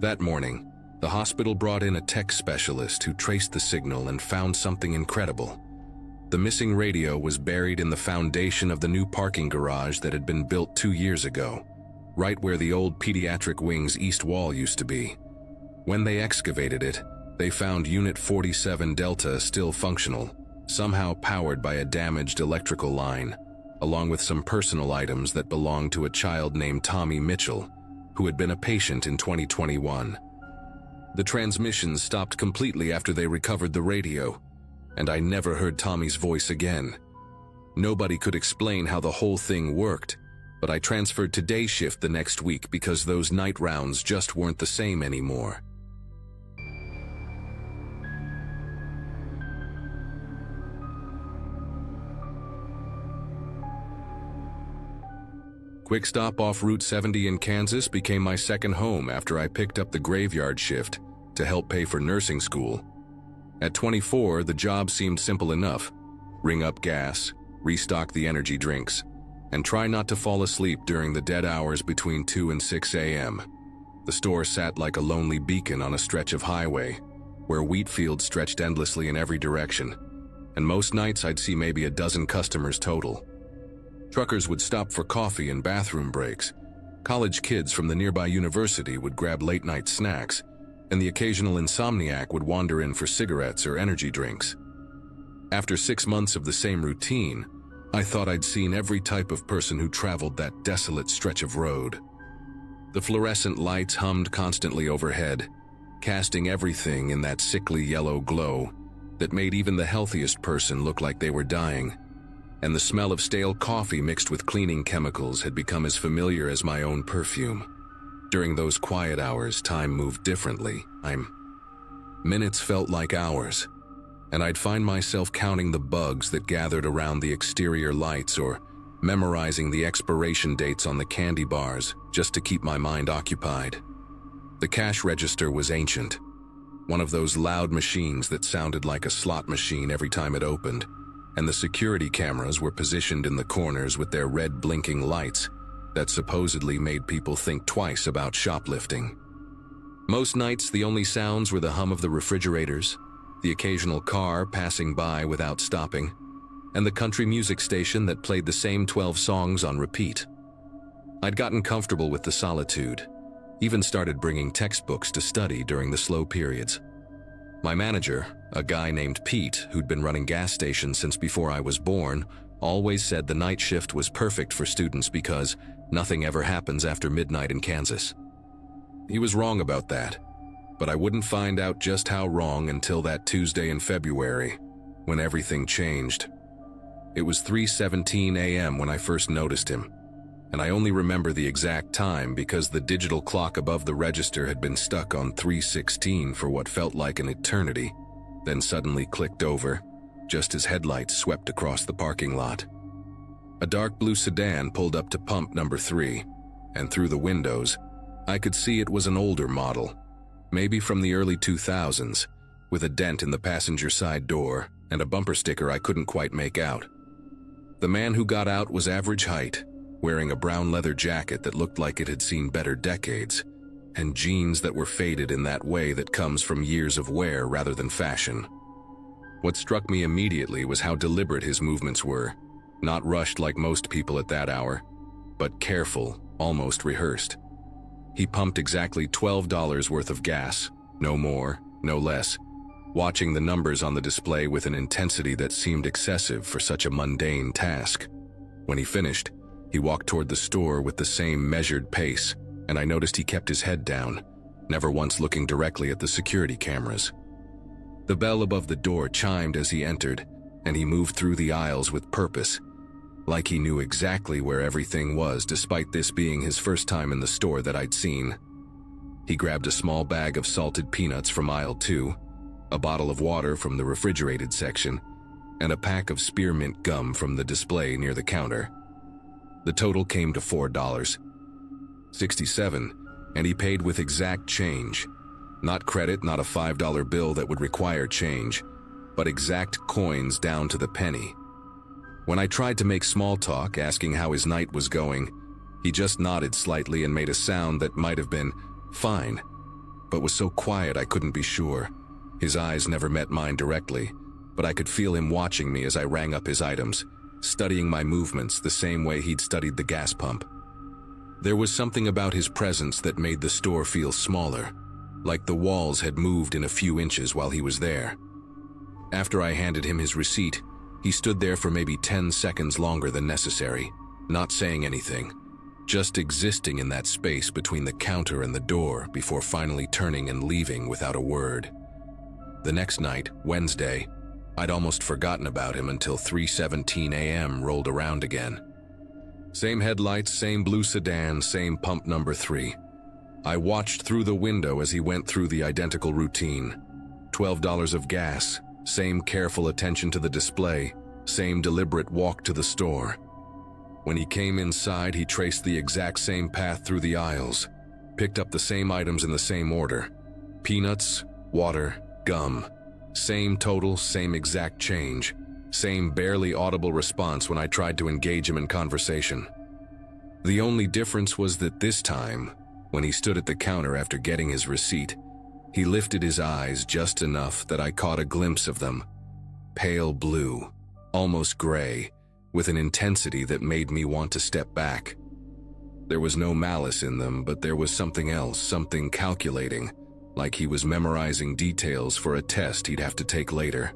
That morning, the hospital brought in a tech specialist who traced the signal and found something incredible. The missing radio was buried in the foundation of the new parking garage that had been built 2 years ago, right where the old pediatric wing's east wall used to be. When they excavated it, they found Unit 47 Delta still functional, somehow powered by a damaged electrical line, along with some personal items that belonged to a child named Tommy Mitchell, who had been a patient in 2021. The transmissions stopped completely after they recovered the radio, and I never heard Tommy's voice again. Nobody could explain how the whole thing worked, but I transferred to day shift the next week because those night rounds just weren't the same anymore. Quick stop off Route 70 in Kansas became my second home after I picked up the graveyard shift to help pay for nursing school. At 24, the job seemed simple enough. Ring up gas, restock the energy drinks, and try not to fall asleep during the dead hours between 2 and 6 a.m. The store sat like a lonely beacon on a stretch of highway, where wheat fields stretched endlessly in every direction, and most nights I'd see maybe a dozen customers total. Truckers would stop for coffee and bathroom breaks. College kids from the nearby university would grab late-night snacks, and the occasional insomniac would wander in for cigarettes or energy drinks. After 6 months of the same routine, I thought I'd seen every type of person who traveled that desolate stretch of road. The fluorescent lights hummed constantly overhead, casting everything in that sickly yellow glow that made even the healthiest person look like they were dying. And the smell of stale coffee mixed with cleaning chemicals had become as familiar as my own perfume. During those quiet hours, time moved differently. Minutes felt like hours, and I'd find myself counting the bugs that gathered around the exterior lights or memorizing the expiration dates on the candy bars just to keep my mind occupied. The cash register was ancient, one of those loud machines that sounded like a slot machine every time it opened, and the security cameras were positioned in the corners with their red blinking lights that supposedly made people think twice about shoplifting. Most nights, the only sounds were the hum of the refrigerators, the occasional car passing by without stopping, and the country music station that played the same 12 songs on repeat. I'd gotten comfortable with the solitude, even started bringing textbooks to study during the slow periods. My manager, a guy named Pete who'd been running gas stations since before I was born, always said the night shift was perfect for students because nothing ever happens after midnight in Kansas. He was wrong about that, but I wouldn't find out just how wrong until that Tuesday in February, when everything changed. It was 3:17 a.m. when I first noticed him, and I only remember the exact time because the digital clock above the register had been stuck on 3:16 for what felt like an eternity, then suddenly clicked over, just as headlights swept across the parking lot. A dark blue sedan pulled up to pump number 3, and through the windows, I could see it was an older model, maybe from the early 2000s, with a dent in the passenger side door and a bumper sticker I couldn't quite make out. The man who got out was average height, wearing a brown leather jacket that looked like it had seen better decades, and jeans that were faded in that way that comes from years of wear rather than fashion. What struck me immediately was how deliberate his movements were, not rushed like most people at that hour, but careful, almost rehearsed. He pumped exactly $12 worth of gas, no more, no less, watching the numbers on the display with an intensity that seemed excessive for such a mundane task. When he finished, he walked toward the store with the same measured pace, and I noticed he kept his head down, never once looking directly at the security cameras. The bell above the door chimed as he entered, and he moved through the aisles with purpose, like he knew exactly where everything was despite this being his first time in the store that I'd seen. He grabbed a small bag of salted peanuts from aisle 2, a bottle of water from the refrigerated section, and a pack of spearmint gum from the display near the counter. The total came to $4.67, and he paid with exact change. Not credit, not a $5 bill that would require change, but exact coins down to the penny. When I tried to make small talk, asking how his night was going, he just nodded slightly and made a sound that might have been fine, but was so quiet I couldn't be sure. His eyes never met mine directly, but I could feel him watching me as I rang up his items, studying my movements the same way he'd studied the gas pump. There was something about his presence that made the store feel smaller, like the walls had moved in a few inches while he was there. After I handed him his receipt, he stood there for maybe 10 seconds longer than necessary, not saying anything, just existing in that space between the counter and the door before finally turning and leaving without a word. The next night, Wednesday, I'd almost forgotten about him until 3:17 a.m. rolled around again. Same headlights, same blue sedan, same pump number 3. I watched through the window as he went through the identical routine. $12 of gas, same careful attention to the display, same deliberate walk to the store. When he came inside, he traced the exact same path through the aisles, picked up the same items in the same order. Peanuts, water, gum. Same total, same exact change. Same barely audible response when I tried to engage him in conversation. The only difference was that this time, when he stood at the counter after getting his receipt, he lifted his eyes just enough that I caught a glimpse of them. Pale blue, almost gray, with an intensity that made me want to step back. There was no malice in them, but there was something else, something calculating, like he was memorizing details for a test he'd have to take later.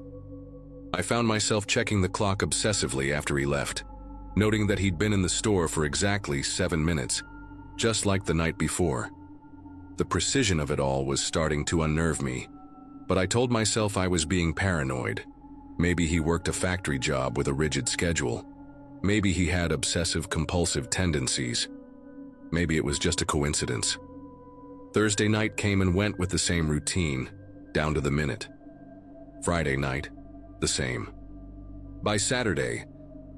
I found myself checking the clock obsessively after he left, noting that he'd been in the store for exactly 7 minutes, just like the night before. The precision of it all was starting to unnerve me, but I told myself I was being paranoid. Maybe he worked a factory job with a rigid schedule. Maybe he had obsessive-compulsive tendencies. Maybe it was just a coincidence. Thursday night came and went with the same routine, down to the minute. Friday night, the same. By Saturday,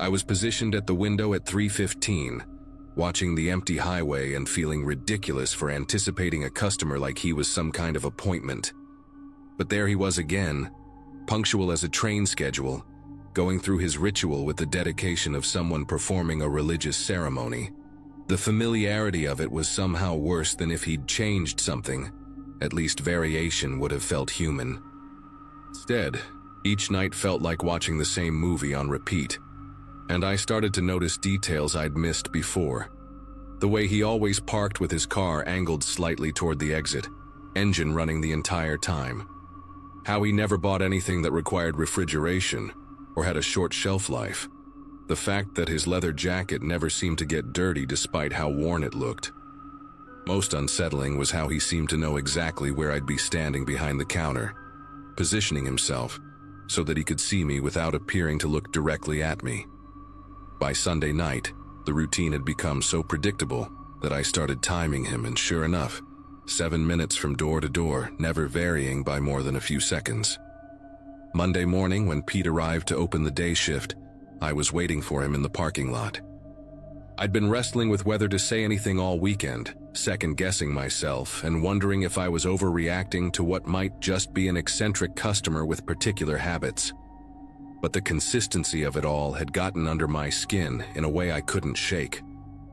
I was positioned at the window at 3:15, watching the empty highway and feeling ridiculous for anticipating a customer like he was some kind of appointment. But there he was again, punctual as a train schedule, going through his ritual with the dedication of someone performing a religious ceremony. The familiarity of it was somehow worse than if he'd changed something. At least variation would have felt human. Instead, each night felt like watching the same movie on repeat, and I started to notice details I'd missed before. The way he always parked with his car angled slightly toward the exit, engine running the entire time. How he never bought anything that required refrigeration or had a short shelf life. The fact that his leather jacket never seemed to get dirty despite how worn it looked. Most unsettling was how he seemed to know exactly where I'd be standing behind the counter, positioning himself so that he could see me without appearing to look directly at me. By Sunday night, the routine had become so predictable that I started timing him, and sure enough, 7 minutes from door to door, never varying by more than a few seconds. Monday morning, when Pete arrived to open the day shift, I was waiting for him in the parking lot. I'd been wrestling with whether to say anything all weekend, second-guessing myself and wondering if I was overreacting to what might just be an eccentric customer with particular habits. But the consistency of it all had gotten under my skin in a way I couldn't shake.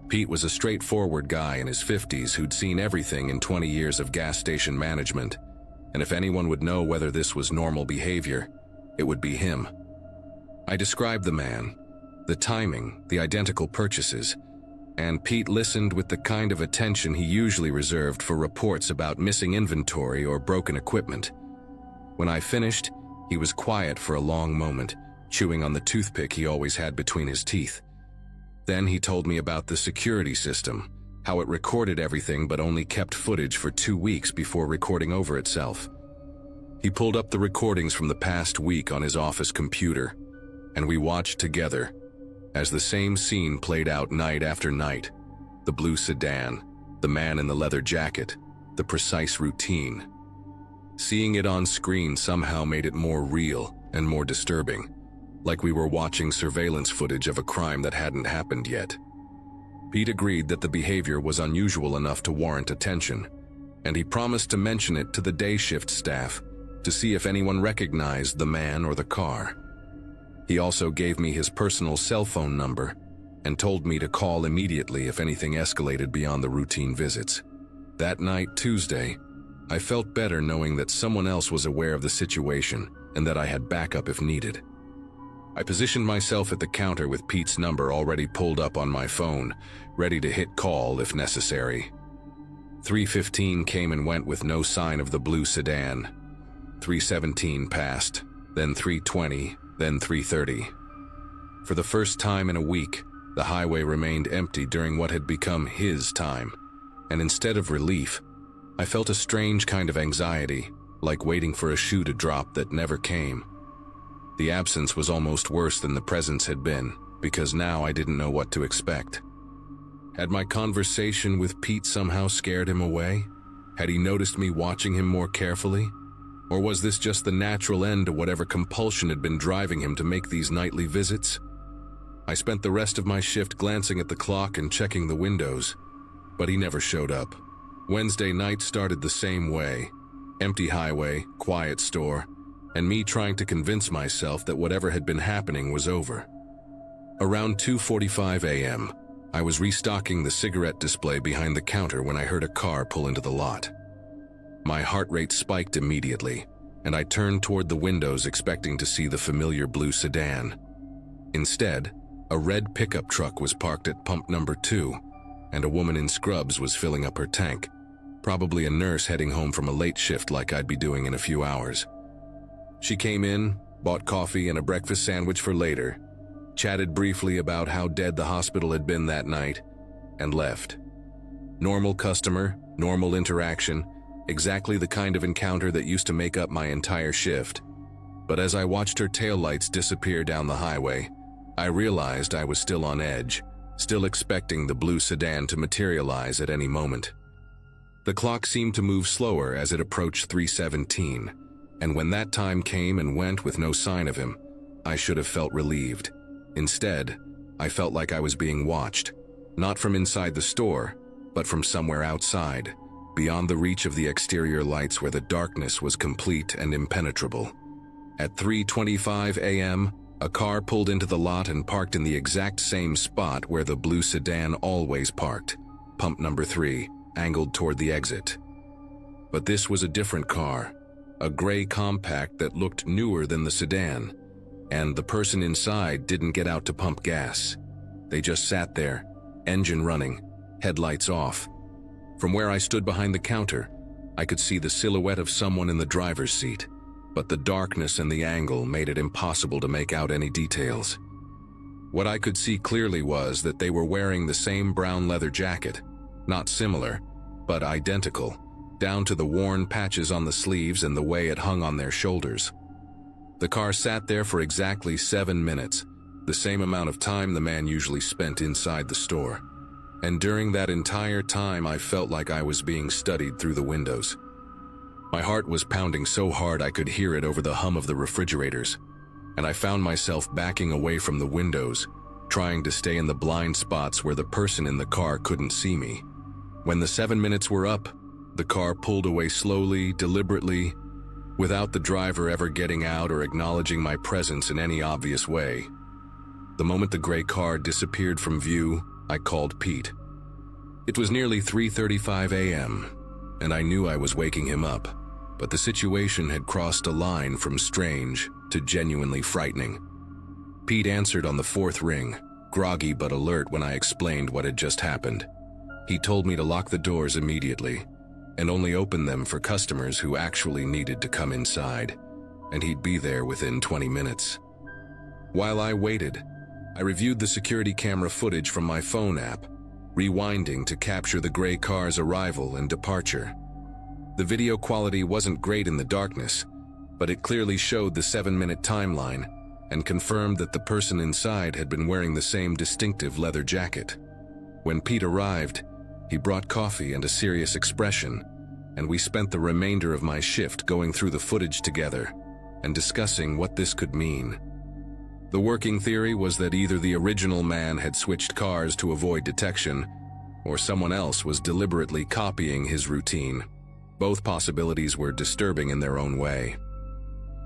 Pete was a straightforward guy in his 50s who'd seen everything in 20 years of gas station management, and if anyone would know whether this was normal behavior, it would be him. I described the man, the timing, the identical purchases, and Pete listened with the kind of attention he usually reserved for reports about missing inventory or broken equipment. When I finished, he was quiet for a long moment, chewing on the toothpick he always had between his teeth. Then he told me about the security system, how it recorded everything but only kept footage for 2 weeks before recording over itself. He pulled up the recordings from the past week on his office computer, and we watched together as the same scene played out night after night. The blue sedan, the man in the leather jacket, the precise routine. Seeing it on screen somehow made it more real and more disturbing, like we were watching surveillance footage of a crime that hadn't happened yet. Pete agreed that the behavior was unusual enough to warrant attention, and he promised to mention it to the day shift staff to see if anyone recognized the man or the car. He also gave me his personal cell phone number and told me to call immediately if anything escalated beyond the routine visits. That night, Tuesday, I felt better knowing that someone else was aware of the situation and that I had backup if needed. I positioned myself at the counter with Pete's number already pulled up on my phone, ready to hit call if necessary. 3:15 came and went with no sign of the blue sedan. 3:17 passed, then 3:20, then 3:30. For the first time in a week, the highway remained empty during what had become his time, and instead of relief, I felt a strange kind of anxiety, like waiting for a shoe to drop that never came. The absence was almost worse than the presence had been, because now I didn't know what to expect. Had my conversation with Pete somehow scared him away? Had he noticed me watching him more carefully? Or was this just the natural end to whatever compulsion had been driving him to make these nightly visits? I spent the rest of my shift glancing at the clock and checking the windows, but he never showed up. Wednesday night started the same way. Empty highway, quiet store, and me trying to convince myself that whatever had been happening was over. Around 2:45 a.m., I was restocking the cigarette display behind the counter when I heard a car pull into the lot. My heart rate spiked immediately, and I turned toward the windows expecting to see the familiar blue sedan. Instead, a red pickup truck was parked at pump number 2, and a woman in scrubs was filling up her tank, probably a nurse heading home from a late shift like I'd be doing in a few hours. She came in, bought coffee and a breakfast sandwich for later, chatted briefly about how dead the hospital had been that night, and left. Normal customer, normal interaction, exactly the kind of encounter that used to make up my entire shift. But as I watched her taillights disappear down the highway, I realized I was still on edge, still expecting the blue sedan to materialize at any moment. The clock seemed to move slower as it approached 3:17, and when that time came and went with no sign of him, I should have felt relieved. Instead, I felt like I was being watched, not from inside the store, but from somewhere outside, beyond the reach of the exterior lights where the darkness was complete and impenetrable. At 3:25 a.m., a car pulled into the lot and parked in the exact same spot where the blue sedan always parked, pump number 3, angled toward the exit. But this was a different car, a gray compact that looked newer than the sedan, and the person inside didn't get out to pump gas. They just sat there, engine running, headlights off. From where I stood behind the counter, I could see the silhouette of someone in the driver's seat, but the darkness and the angle made it impossible to make out any details. What I could see clearly was that they were wearing the same brown leather jacket, not similar, but identical, down to the worn patches on the sleeves and the way it hung on their shoulders. The car sat there for exactly 7 minutes, the same amount of time the man usually spent inside the store. And during that entire time, I felt like I was being studied through the windows. My heart was pounding so hard I could hear it over the hum of the refrigerators, and I found myself backing away from the windows, trying to stay in the blind spots where the person in the car couldn't see me. When the 7 minutes were up, the car pulled away slowly, deliberately, without the driver ever getting out or acknowledging my presence in any obvious way. The moment the gray car disappeared from view, I called Pete. It was nearly 3:35 a.m., and I knew I was waking him up, but the situation had crossed a line from strange to genuinely frightening. Pete answered on the 4th ring, groggy but alert when I explained what had just happened. He told me to lock the doors immediately, and only open them for customers who actually needed to come inside, and he'd be there within 20 minutes. While I waited, I reviewed the security camera footage from my phone app, rewinding to capture the gray car's arrival and departure. The video quality wasn't great in the darkness, but it clearly showed the 7-minute timeline and confirmed that the person inside had been wearing the same distinctive leather jacket. When Pete arrived, he brought coffee and a serious expression, and we spent the remainder of my shift going through the footage together and discussing what this could mean. The working theory was that either the original man had switched cars to avoid detection, or someone else was deliberately copying his routine. Both possibilities were disturbing in their own way.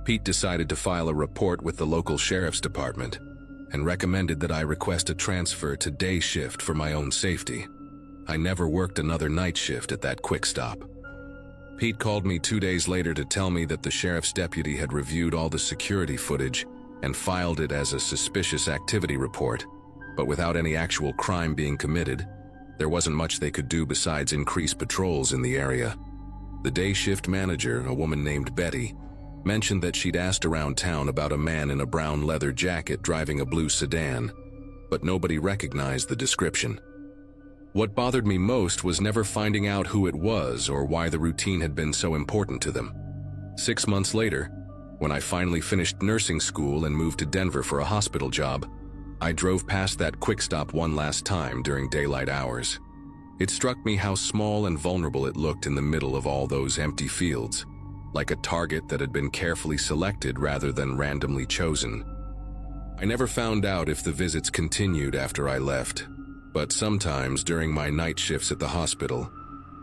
Pete decided to file a report with the local sheriff's department and recommended that I request a transfer to day shift for my own safety. I never worked another night shift at that quick stop. Pete called me 2 days later to tell me that the sheriff's deputy had reviewed all the security footage and filed it as a suspicious activity report, but without any actual crime being committed, there wasn't much they could do besides increase patrols in the area. The day shift manager, a woman named Betty, mentioned that she'd asked around town about a man in a brown leather jacket driving a blue sedan, but nobody recognized the description. What bothered me most was never finding out who it was or why the routine had been so important to them. 6 months later, when I finally finished nursing school and moved to Denver for a hospital job, I drove past that quick stop one last time during daylight hours. It struck me how small and vulnerable it looked in the middle of all those empty fields, like a target that had been carefully selected rather than randomly chosen. I never found out if the visits continued after I left, but sometimes during my night shifts at the hospital,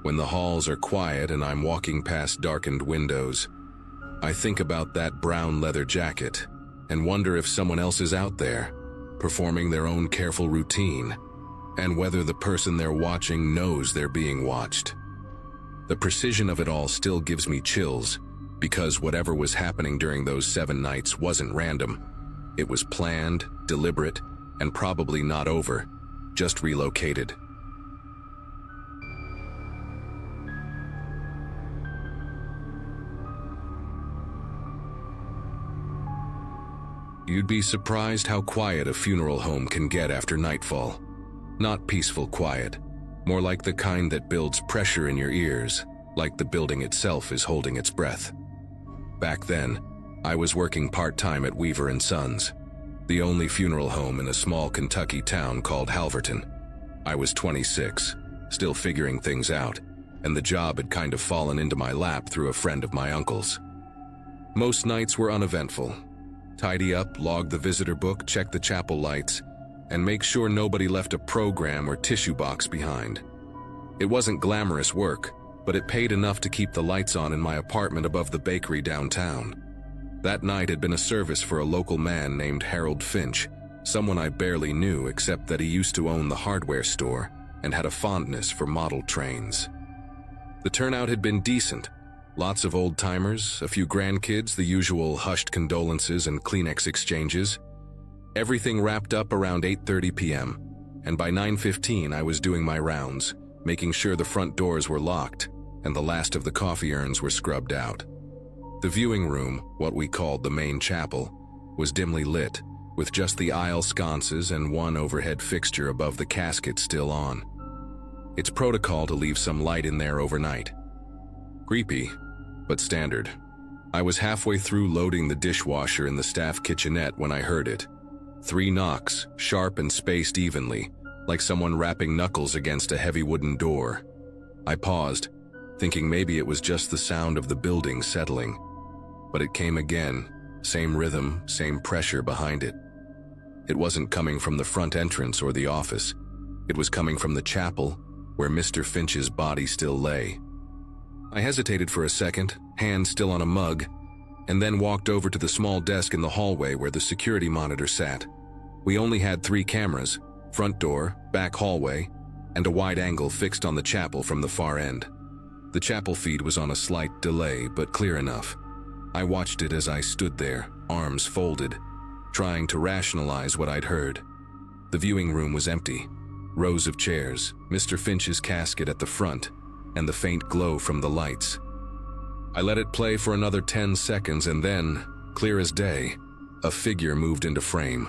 when the halls are quiet and I'm walking past darkened windows, I think about that brown leather jacket and wonder if someone else is out there, performing their own careful routine, and whether the person they're watching knows they're being watched. The precision of it all still gives me chills, because whatever was happening during those 7 nights wasn't random. It was planned, deliberate, and probably not over, just relocated. You'd be surprised how quiet a funeral home can get after nightfall. Not peaceful quiet, more like the kind that builds pressure in your ears, like the building itself is holding its breath. Back then, I was working part-time at Weaver & Sons, the only funeral home in a small Kentucky town called Halverton. I was 26, still figuring things out, and the job had kind of fallen into my lap through a friend of my uncle's. Most nights were uneventful. Tidy up, log the visitor book, check the chapel lights, and make sure nobody left a program or tissue box behind. It wasn't glamorous work, but it paid enough to keep the lights on in my apartment above the bakery downtown. That night had been a service for a local man named Harold Finch, someone I barely knew except that he used to own the hardware store and had a fondness for model trains. The turnout had been decent. Lots of old-timers, a few grandkids, the usual hushed condolences and Kleenex exchanges. Everything wrapped up around 8:30 p.m., and by 9:15 I was doing my rounds, making sure the front doors were locked and the last of the coffee urns were scrubbed out. The viewing room, what we called the main chapel, was dimly lit, with just the aisle sconces and one overhead fixture above the casket still on. It's protocol to leave some light in there overnight. Creepy, but standard. I was halfway through loading the dishwasher in the staff kitchenette when I heard it. 3 knocks, sharp and spaced evenly, like someone rapping knuckles against a heavy wooden door. I paused, thinking maybe it was just the sound of the building settling. But it came again, same rhythm, same pressure behind it. It wasn't coming from the front entrance or the office. It was coming from the chapel, where Mr. Finch's body still lay. I hesitated for a second, hand still on a mug, and then walked over to the small desk in the hallway where the security monitor sat. We only had 3 cameras, front door, back hallway, and a wide angle fixed on the chapel from the far end. The chapel feed was on a slight delay, but clear enough. I watched it as I stood there, arms folded, trying to rationalize what I'd heard. The viewing room was empty. Rows of chairs, Mr. Finch's casket at the front, and the faint glow from the lights. I let it play for another 10 seconds and then, clear as day, a figure moved into frame.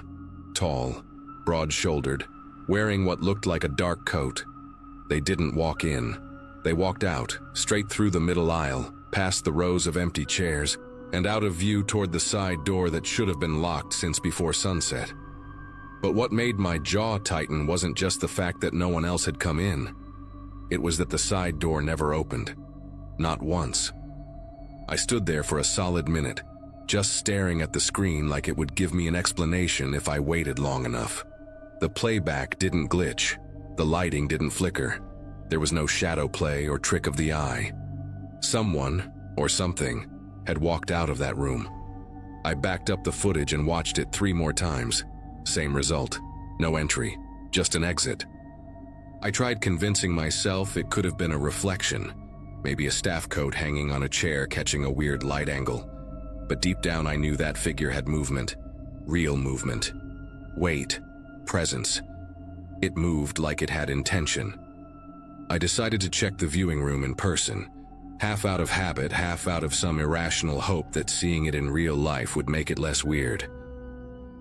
Tall, broad-shouldered, wearing what looked like a dark coat. They didn't walk in. They walked out, straight through the middle aisle, past the rows of empty chairs, and out of view toward the side door that should have been locked since before sunset. But what made my jaw tighten wasn't just the fact that no one else had come in. It was that the side door never opened. Not once. I stood there for a solid minute, just staring at the screen like it would give me an explanation if I waited long enough. The playback didn't glitch. The lighting didn't flicker. There was no shadow play or trick of the eye. Someone, or something, had walked out of that room. I backed up the footage and watched it 3 more times. Same result. No entry, just an exit. I tried convincing myself it could have been a reflection, maybe a staff coat hanging on a chair catching a weird light angle. But deep down I knew that figure had movement. Real movement. Weight. Presence. It moved like it had intention. I decided to check the viewing room in person, half out of habit, half out of some irrational hope that seeing it in real life would make it less weird.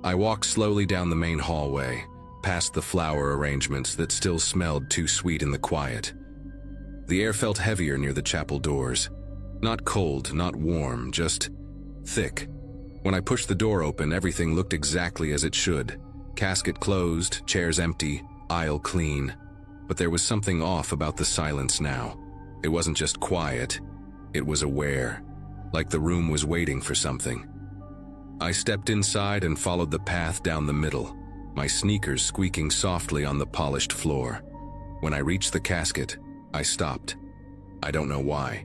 I walked slowly down the main hallway, past the flower arrangements that still smelled too sweet in the quiet. The air felt heavier near the chapel doors. Not cold, not warm, just thick. When I pushed the door open, everything looked exactly as it should. Casket closed, chairs empty, aisle clean. But there was something off about the silence now. It wasn't just quiet, it was aware, like the room was waiting for something. I stepped inside and followed the path down the middle, my sneakers squeaking softly on the polished floor. When I reached the casket, I stopped. I don't know why.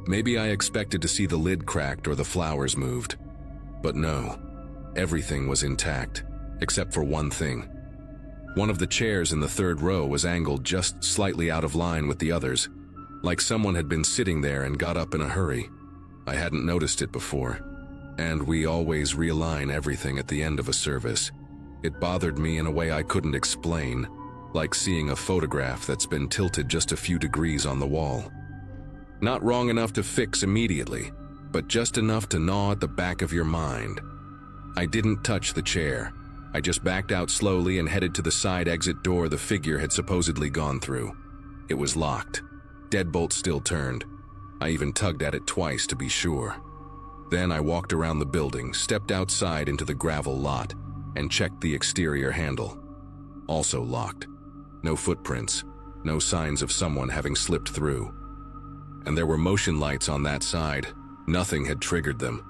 Maybe I expected to see the lid cracked or the flowers moved. But no, everything was intact, except for one thing. One of the chairs in the third row was angled just slightly out of line with the others, like someone had been sitting there and got up in a hurry. I hadn't noticed it before, and we always realign everything at the end of a service. It bothered me in a way I couldn't explain, like seeing a photograph that's been tilted just a few degrees on the wall. Not wrong enough to fix immediately, but just enough to gnaw at the back of your mind. I didn't touch the chair. I just backed out slowly and headed to the side exit door the figure had supposedly gone through. It was locked. Deadbolt still turned. I even tugged at it twice to be sure. Then I walked around the building, stepped outside into the gravel lot, and checked the exterior handle. Also locked. No footprints, no signs of someone having slipped through. And there were motion lights on that side. Nothing had triggered them.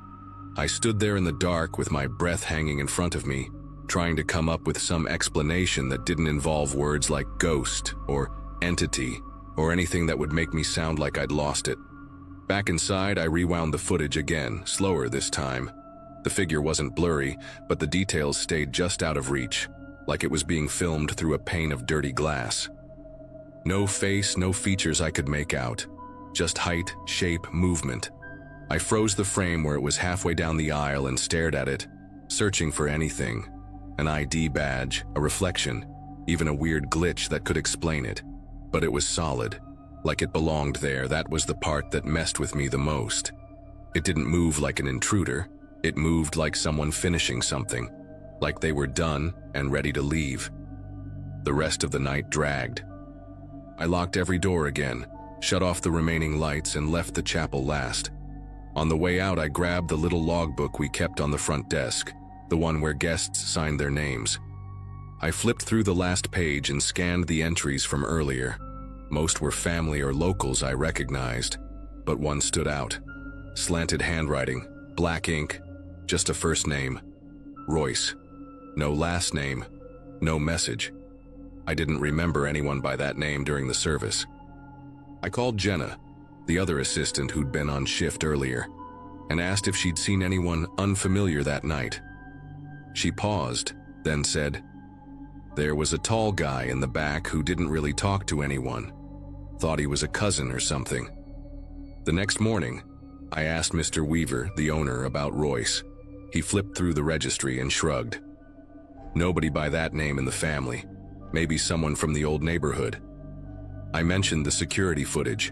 I stood there in the dark with my breath hanging in front of me, trying to come up with some explanation that didn't involve words like ghost or entity or anything that would make me sound like I'd lost it. Back inside, I rewound the footage again, slower this time. The figure wasn't blurry, but the details stayed just out of reach, like it was being filmed through a pane of dirty glass. No face, no features I could make out. Just height, shape, movement. I froze the frame where it was halfway down the aisle and stared at it, searching for anything. An ID badge, a reflection, even a weird glitch that could explain it. But it was solid, like it belonged there. That was the part that messed with me the most. It didn't move like an intruder. It moved like someone finishing something, like they were done and ready to leave. The rest of the night dragged. I locked every door again, shut off the remaining lights, and left the chapel last. On the way out, I grabbed the little logbook we kept on the front desk, the one where guests signed their names. I flipped through the last page and scanned the entries from earlier. Most were family or locals I recognized, but one stood out. Slanted handwriting, black ink, just a first name, Royce. No last name, no message. I didn't remember anyone by that name during the service. I called Jenna, the other assistant who'd been on shift earlier, and asked if she'd seen anyone unfamiliar that night. She paused, then said, "There was a tall guy in the back who didn't really talk to anyone. Thought he was a cousin or something." The next morning, I asked Mr. Weaver, the owner, about Royce. He flipped through the registry and shrugged. Nobody by that name in the family. Maybe someone from the old neighborhood. I mentioned the security footage.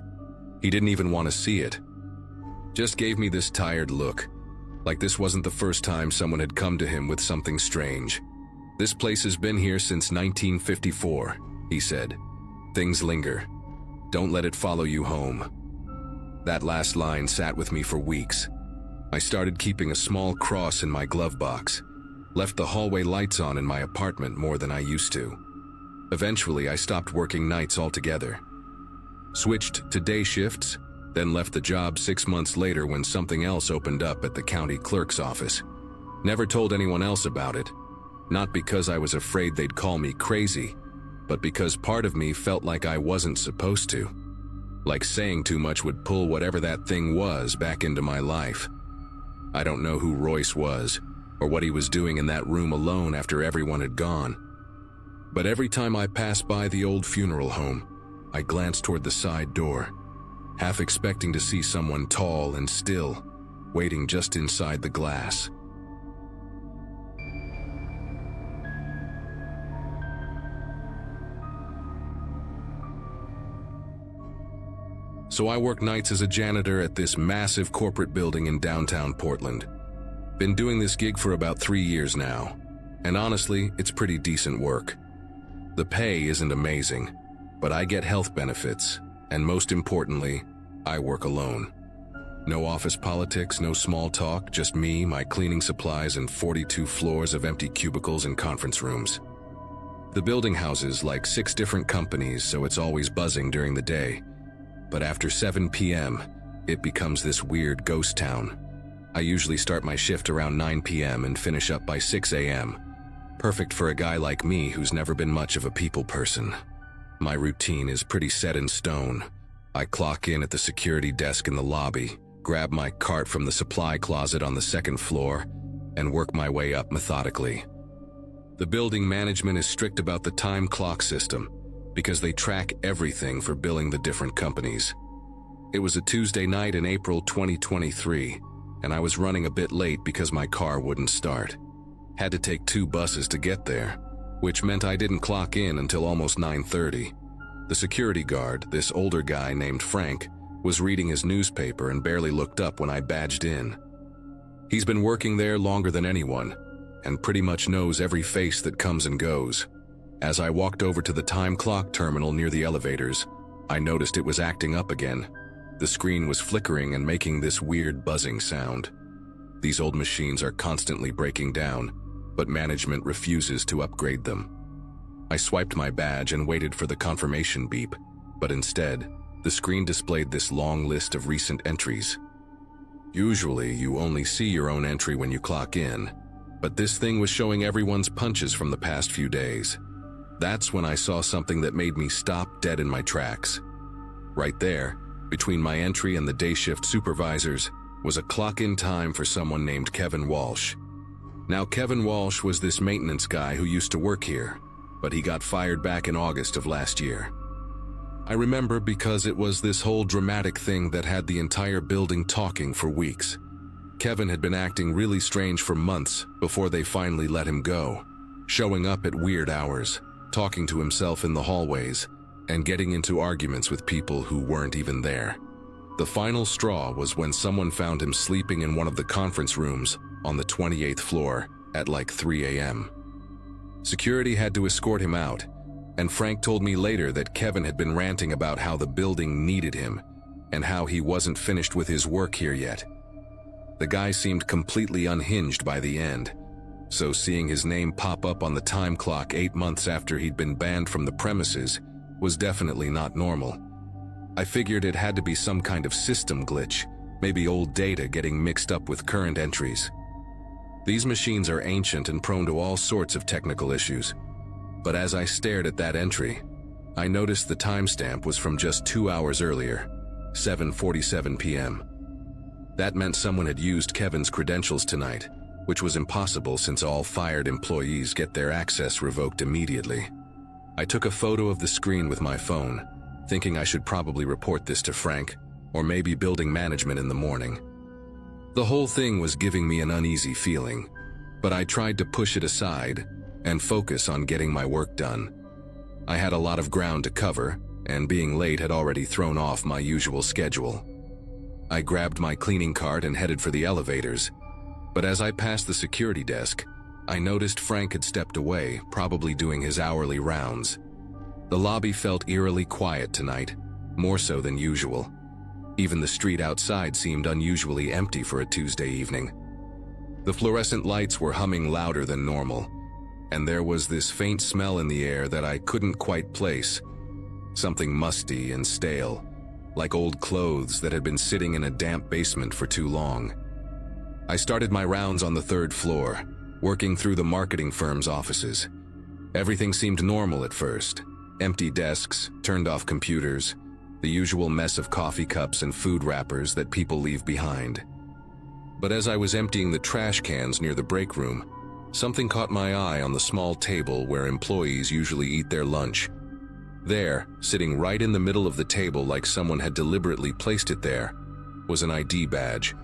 He didn't even want to see it. Just gave me this tired look, like this wasn't the first time someone had come to him with something strange. "This place has been here since 1954, he said. "Things linger. Don't let it follow you home." That last line sat with me for weeks. I started keeping a small cross in my glove box, left the hallway lights on in my apartment more than I used to. Eventually, I stopped working nights altogether. Switched to day shifts, then left the job 6 months later when something else opened up at the county clerk's office. Never told anyone else about it, not because I was afraid they'd call me crazy, but because part of me felt like I wasn't supposed to. Like saying too much would pull whatever that thing was back into my life. I don't know who Royce was, or what he was doing in that room alone after everyone had gone. But every time I passed by the old funeral home, I glanced toward the side door, half expecting to see someone tall and still, waiting just inside the glass. So I work nights as a janitor at this massive corporate building in downtown Portland. Been doing this gig for about 3 years now, and honestly, it's pretty decent work. The pay isn't amazing, but I get health benefits, and most importantly, I work alone. No office politics, no small talk, just me, my cleaning supplies, and 42 floors of empty cubicles and conference rooms. The building houses like 6 different companies, so it's always buzzing during the day. But after 7 p.m., it becomes this weird ghost town. I usually start my shift around 9 p.m. and finish up by 6 a.m. Perfect for a guy like me who's never been much of a people person. My routine is pretty set in stone. I clock in at the security desk in the lobby, grab my cart from the supply closet on the 2nd floor, and work my way up methodically. The building management is strict about the time clock system because they track everything for billing the different companies. It was a Tuesday night in April 2023, and I was running a bit late because my car wouldn't start. Had to take 2 buses to get there, which meant I didn't clock in until almost 9:30. The security guard, this older guy named Frank, was reading his newspaper and barely looked up when I badged in. He's been working there longer than anyone, and pretty much knows every face that comes and goes. As I walked over to the time clock terminal near the elevators, I noticed it was acting up again. The screen was flickering and making this weird buzzing sound. These old machines are constantly breaking down, but management refuses to upgrade them. I swiped my badge and waited for the confirmation beep, but instead, the screen displayed this long list of recent entries. Usually, you only see your own entry when you clock in, but this thing was showing everyone's punches from the past few days. That's when I saw something that made me stop dead in my tracks. Right there, between my entry and the day shift supervisors, was a clock-in time for someone named Kevin Walsh. Now, Kevin Walsh was this maintenance guy who used to work here, but he got fired back in August of last year. I remember because it was this whole dramatic thing that had the entire building talking for weeks. Kevin had been acting really strange for months before they finally let him go, showing up at weird hours, talking to himself in the hallways, and getting into arguments with people who weren't even there. The final straw was when someone found him sleeping in one of the conference rooms on the 28th floor at like 3 a.m. Security had to escort him out, and Frank told me later that Kevin had been ranting about how the building needed him and how he wasn't finished with his work here yet. The guy seemed completely unhinged by the end, so seeing his name pop up on the time clock 8 months after he'd been banned from the premises was definitely not normal. I figured it had to be some kind of system glitch, maybe old data getting mixed up with current entries. These machines are ancient and prone to all sorts of technical issues, but as I stared at that entry, I noticed the timestamp was from just 2 hours earlier, 7:47 p.m. That meant someone had used Kevin's credentials tonight, which was impossible since all fired employees get their access revoked immediately. I took a photo of the screen with my phone, thinking I should probably report this to Frank, or maybe building management in the morning. The whole thing was giving me an uneasy feeling, but I tried to push it aside and focus on getting my work done. I had a lot of ground to cover, and being late had already thrown off my usual schedule. I grabbed my cleaning cart and headed for the elevators, but as I passed the security desk, I noticed Frank had stepped away, probably doing his hourly rounds. The lobby felt eerily quiet tonight, more so than usual. Even the street outside seemed unusually empty for a Tuesday evening. The fluorescent lights were humming louder than normal, and there was this faint smell in the air that I couldn't quite place. Something musty and stale, like old clothes that had been sitting in a damp basement for too long. I started my rounds on the 3rd floor, working through the marketing firm's offices. Everything seemed normal at first. Empty desks, turned-off computers, the usual mess of coffee cups and food wrappers that people leave behind. But as I was emptying the trash cans near the break room, something caught my eye on the small table where employees usually eat their lunch. There, sitting right in the middle of the table like someone had deliberately placed it there, was an ID badge.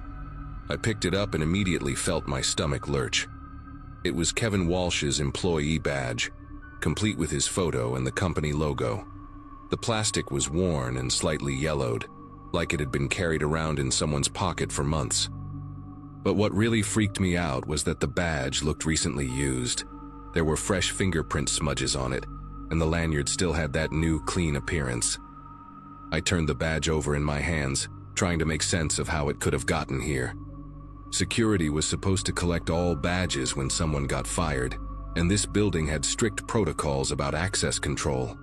I picked it up and immediately felt my stomach lurch. It was Kevin Walsh's employee badge, complete with his photo and the company logo. The plastic was worn and slightly yellowed, like it had been carried around in someone's pocket for months. But what really freaked me out was that the badge looked recently used. There were fresh fingerprint smudges on it, and the lanyard still had that new, clean appearance. I turned the badge over in my hands, trying to make sense of how it could have gotten here. Security was supposed to collect all badges when someone got fired, and this building had strict protocols about access control.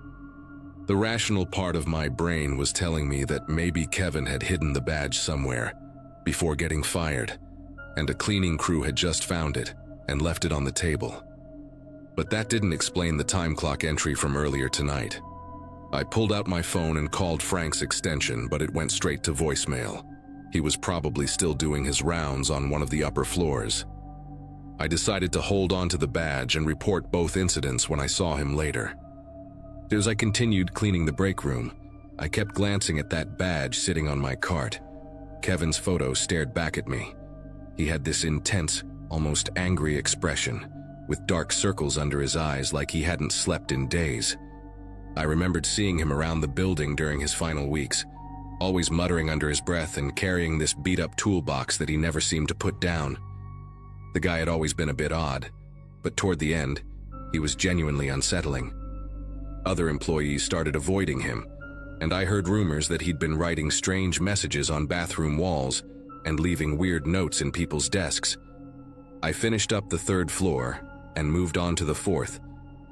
The rational part of my brain was telling me that maybe Kevin had hidden the badge somewhere before getting fired, and a cleaning crew had just found it and left it on the table. But that didn't explain the time clock entry from earlier tonight. I pulled out my phone and called Frank's extension, but it went straight to voicemail. He was probably still doing his rounds on one of the upper floors. I decided to hold on to the badge and report both incidents when I saw him later. As I continued cleaning the break room, I kept glancing at that badge sitting on my cart. Kevin's photo stared back at me. He had this intense, almost angry expression, with dark circles under his eyes like he hadn't slept in days. I remembered seeing him around the building during his final weeks, always muttering under his breath and carrying this beat-up toolbox that he never seemed to put down. The guy had always been a bit odd, but toward the end, he was genuinely unsettling. Other employees started avoiding him, and I heard rumors that he'd been writing strange messages on bathroom walls and leaving weird notes in people's desks. I finished up the 3rd floor and moved on to the 4th,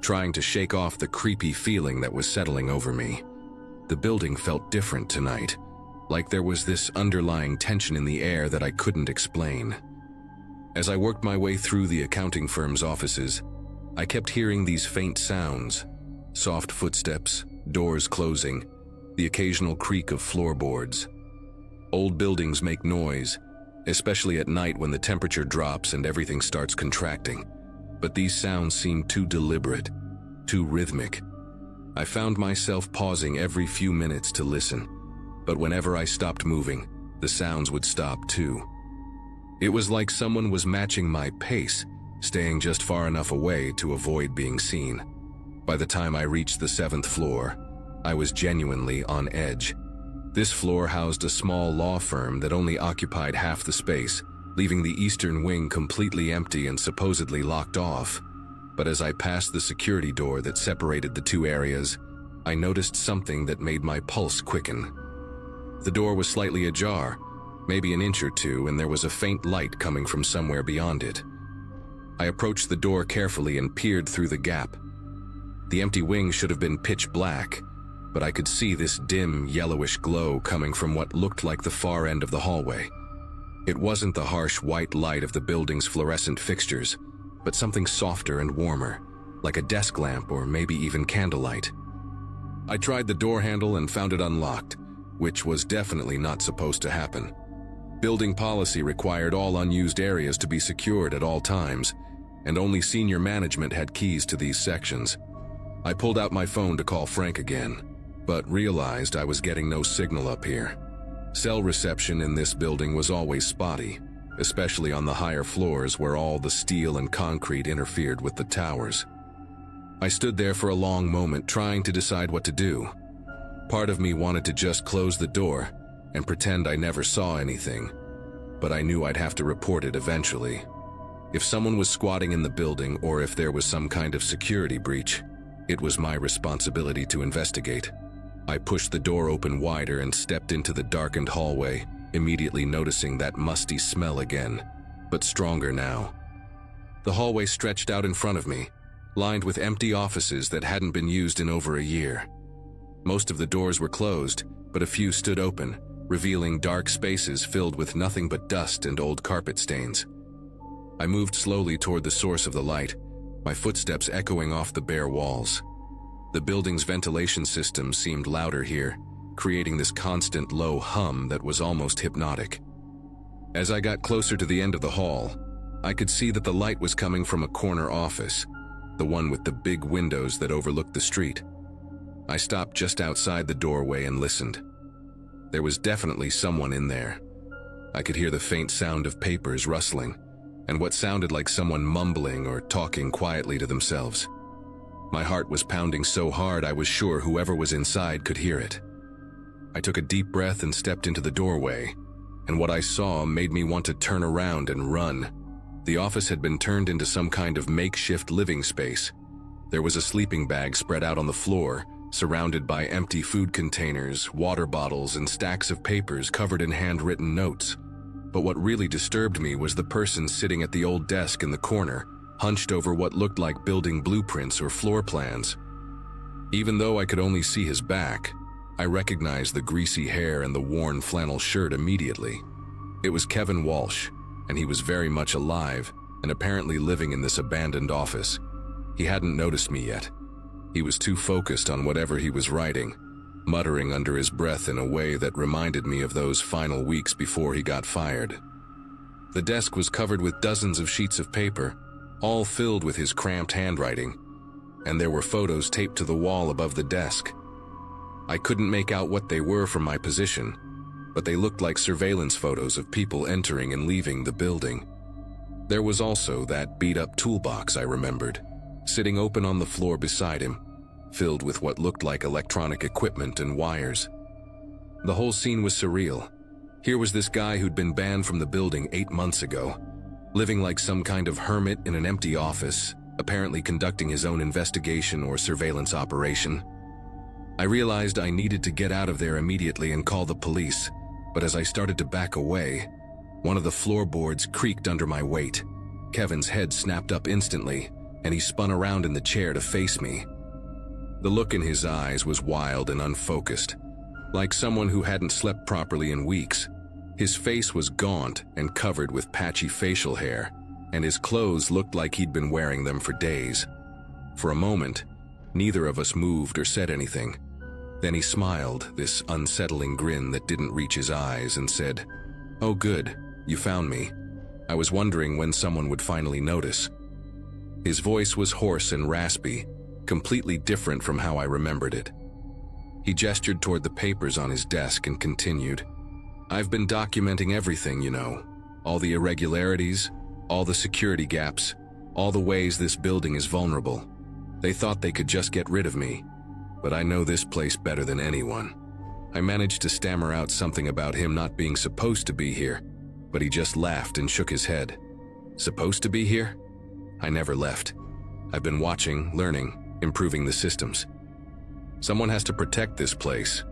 trying to shake off the creepy feeling that was settling over me. The building felt different tonight, like there was this underlying tension in the air that I couldn't explain. As I worked my way through the accounting firm's offices, I kept hearing these faint sounds: soft footsteps, doors closing, the occasional creak of floorboards. Old buildings make noise, especially at night when the temperature drops and everything starts contracting. But these sounds seemed too deliberate, too rhythmic. I found myself pausing every few minutes to listen, but whenever I stopped moving, the sounds would stop too. It was like someone was matching my pace, staying just far enough away to avoid being seen. By the time I reached the 7th floor, I was genuinely on edge. This floor housed a small law firm that only occupied half the space, leaving the eastern wing completely empty and supposedly locked off. But as I passed the security door that separated the two areas, I noticed something that made my pulse quicken. The door was slightly ajar, maybe an inch or two, and there was a faint light coming from somewhere beyond it. I approached the door carefully and peered through the gap. The empty wing should have been pitch black, but I could see this dim, yellowish glow coming from what looked like the far end of the hallway. It wasn't the harsh white light of the building's fluorescent fixtures, but something softer and warmer, like a desk lamp or maybe even candlelight. I tried the door handle and found it unlocked, which was definitely not supposed to happen. Building policy required all unused areas to be secured at all times, and only senior management had keys to these sections. I pulled out my phone to call Frank again, but realized I was getting no signal up here. Cell reception in this building was always spotty, especially on the higher floors where all the steel and concrete interfered with the towers. I stood there for a long moment trying to decide what to do. Part of me wanted to just close the door and pretend I never saw anything, but I knew I'd have to report it eventually. If someone was squatting in the building or if there was some kind of security breach, it was my responsibility to investigate. I pushed the door open wider and stepped into the darkened hallway, immediately noticing that musty smell again, but stronger now. The hallway stretched out in front of me, lined with empty offices that hadn't been used in over a year. Most of the doors were closed, but a few stood open, revealing dark spaces filled with nothing but dust and old carpet stains. I moved slowly toward the source of the light, my footsteps echoing off the bare walls. The building's ventilation system seemed louder here, creating this constant low hum that was almost hypnotic. As I got closer to the end of the hall, I could see that the light was coming from a corner office, the one with the big windows that overlooked the street. I stopped just outside the doorway and listened. There was definitely someone in there. I could hear the faint sound of papers rustling, and what sounded like someone mumbling or talking quietly to themselves. My heart was pounding so hard I was sure whoever was inside could hear it. I took a deep breath and stepped into the doorway, and what I saw made me want to turn around and run. The office had been turned into some kind of makeshift living space. There was a sleeping bag spread out on the floor, surrounded by empty food containers, water bottles, and stacks of papers covered in handwritten notes. But what really disturbed me was the person sitting at the old desk in the corner, hunched over what looked like building blueprints or floor plans. Even though I could only see his back, I recognized the greasy hair and the worn flannel shirt immediately. It was Kevin Walsh, and he was very much alive and apparently living in this abandoned office. He hadn't noticed me yet. He was too focused on whatever he was writing, muttering under his breath in a way that reminded me of those final weeks before he got fired. The desk was covered with dozens of sheets of paper, all filled with his cramped handwriting, and there were photos taped to the wall above the desk. I couldn't make out what they were from my position, but they looked like surveillance photos of people entering and leaving the building. There was also that beat-up toolbox I remembered, sitting open on the floor beside him, filled with what looked like electronic equipment and wires. The whole scene was surreal. Here was this guy who'd been banned from the building 8 months ago, living like some kind of hermit in an empty office, apparently conducting his own investigation or surveillance operation. I realized I needed to get out of there immediately and call the police, but as I started to back away, one of the floorboards creaked under my weight. Kevin's head snapped up instantly, and he spun around in the chair to face me. The look in his eyes was wild and unfocused, like someone who hadn't slept properly in weeks. His face was gaunt and covered with patchy facial hair, and his clothes looked like he'd been wearing them for days. For a moment, neither of us moved or said anything. Then he smiled, this unsettling grin that didn't reach his eyes, and said, "Oh good, you found me. I was wondering when someone would finally notice." His voice was hoarse and raspy, completely different from how I remembered it. He gestured toward the papers on his desk and continued, "I've been documenting everything, you know. All the irregularities, all the security gaps, all the ways this building is vulnerable. They thought they could just get rid of me, but I know this place better than anyone." I managed to stammer out something about him not being supposed to be here, but he just laughed and shook his head. "Supposed to be here? I never left. I've been watching, learning, improving the systems. Someone has to protect this place."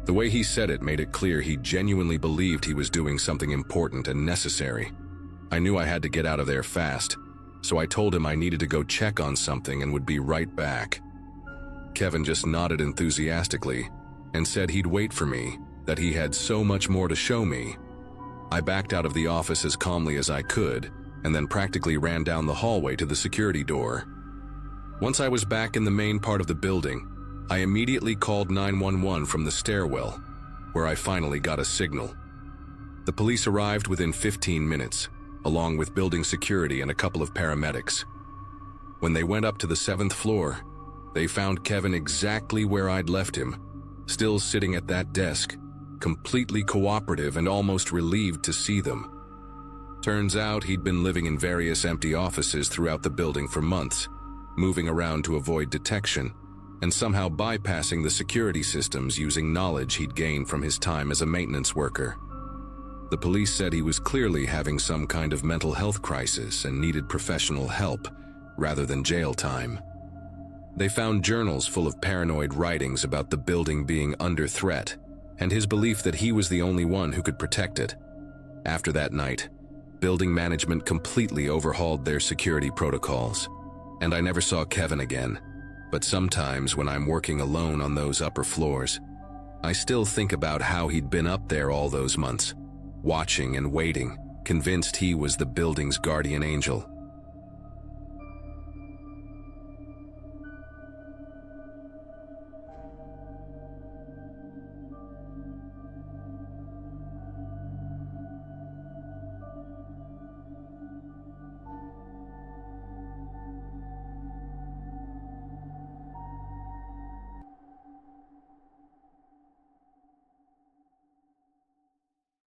The way he said it made it clear he genuinely believed he was doing something important and necessary. I knew I had to get out of there fast, so I told him I needed to go check on something and would be right back. Kevin just nodded enthusiastically and said he'd wait for me, that he had so much more to show me. I backed out of the office as calmly as I could, and then practically ran down the hallway to the security door. Once I was back in the main part of the building, I immediately called 911 from the stairwell, where I finally got a signal. The police arrived within 15 minutes, along with building security and a couple of paramedics. When they went up to the 7th floor, they found Kevin exactly where I'd left him, still sitting at that desk, completely cooperative and almost relieved to see them. Turns out he'd been living in various empty offices throughout the building for months, moving around to avoid detection, and somehow bypassing the security systems using knowledge he'd gained from his time as a maintenance worker. The police said he was clearly having some kind of mental health crisis and needed professional help, rather than jail time. They found journals full of paranoid writings about the building being under threat, and his belief that he was the only one who could protect it. After that night, building management completely overhauled their security protocols, and I never saw Kevin again. But sometimes when I'm working alone on those upper floors, I still think about how he'd been up there all those months, watching and waiting, convinced he was the building's guardian angel.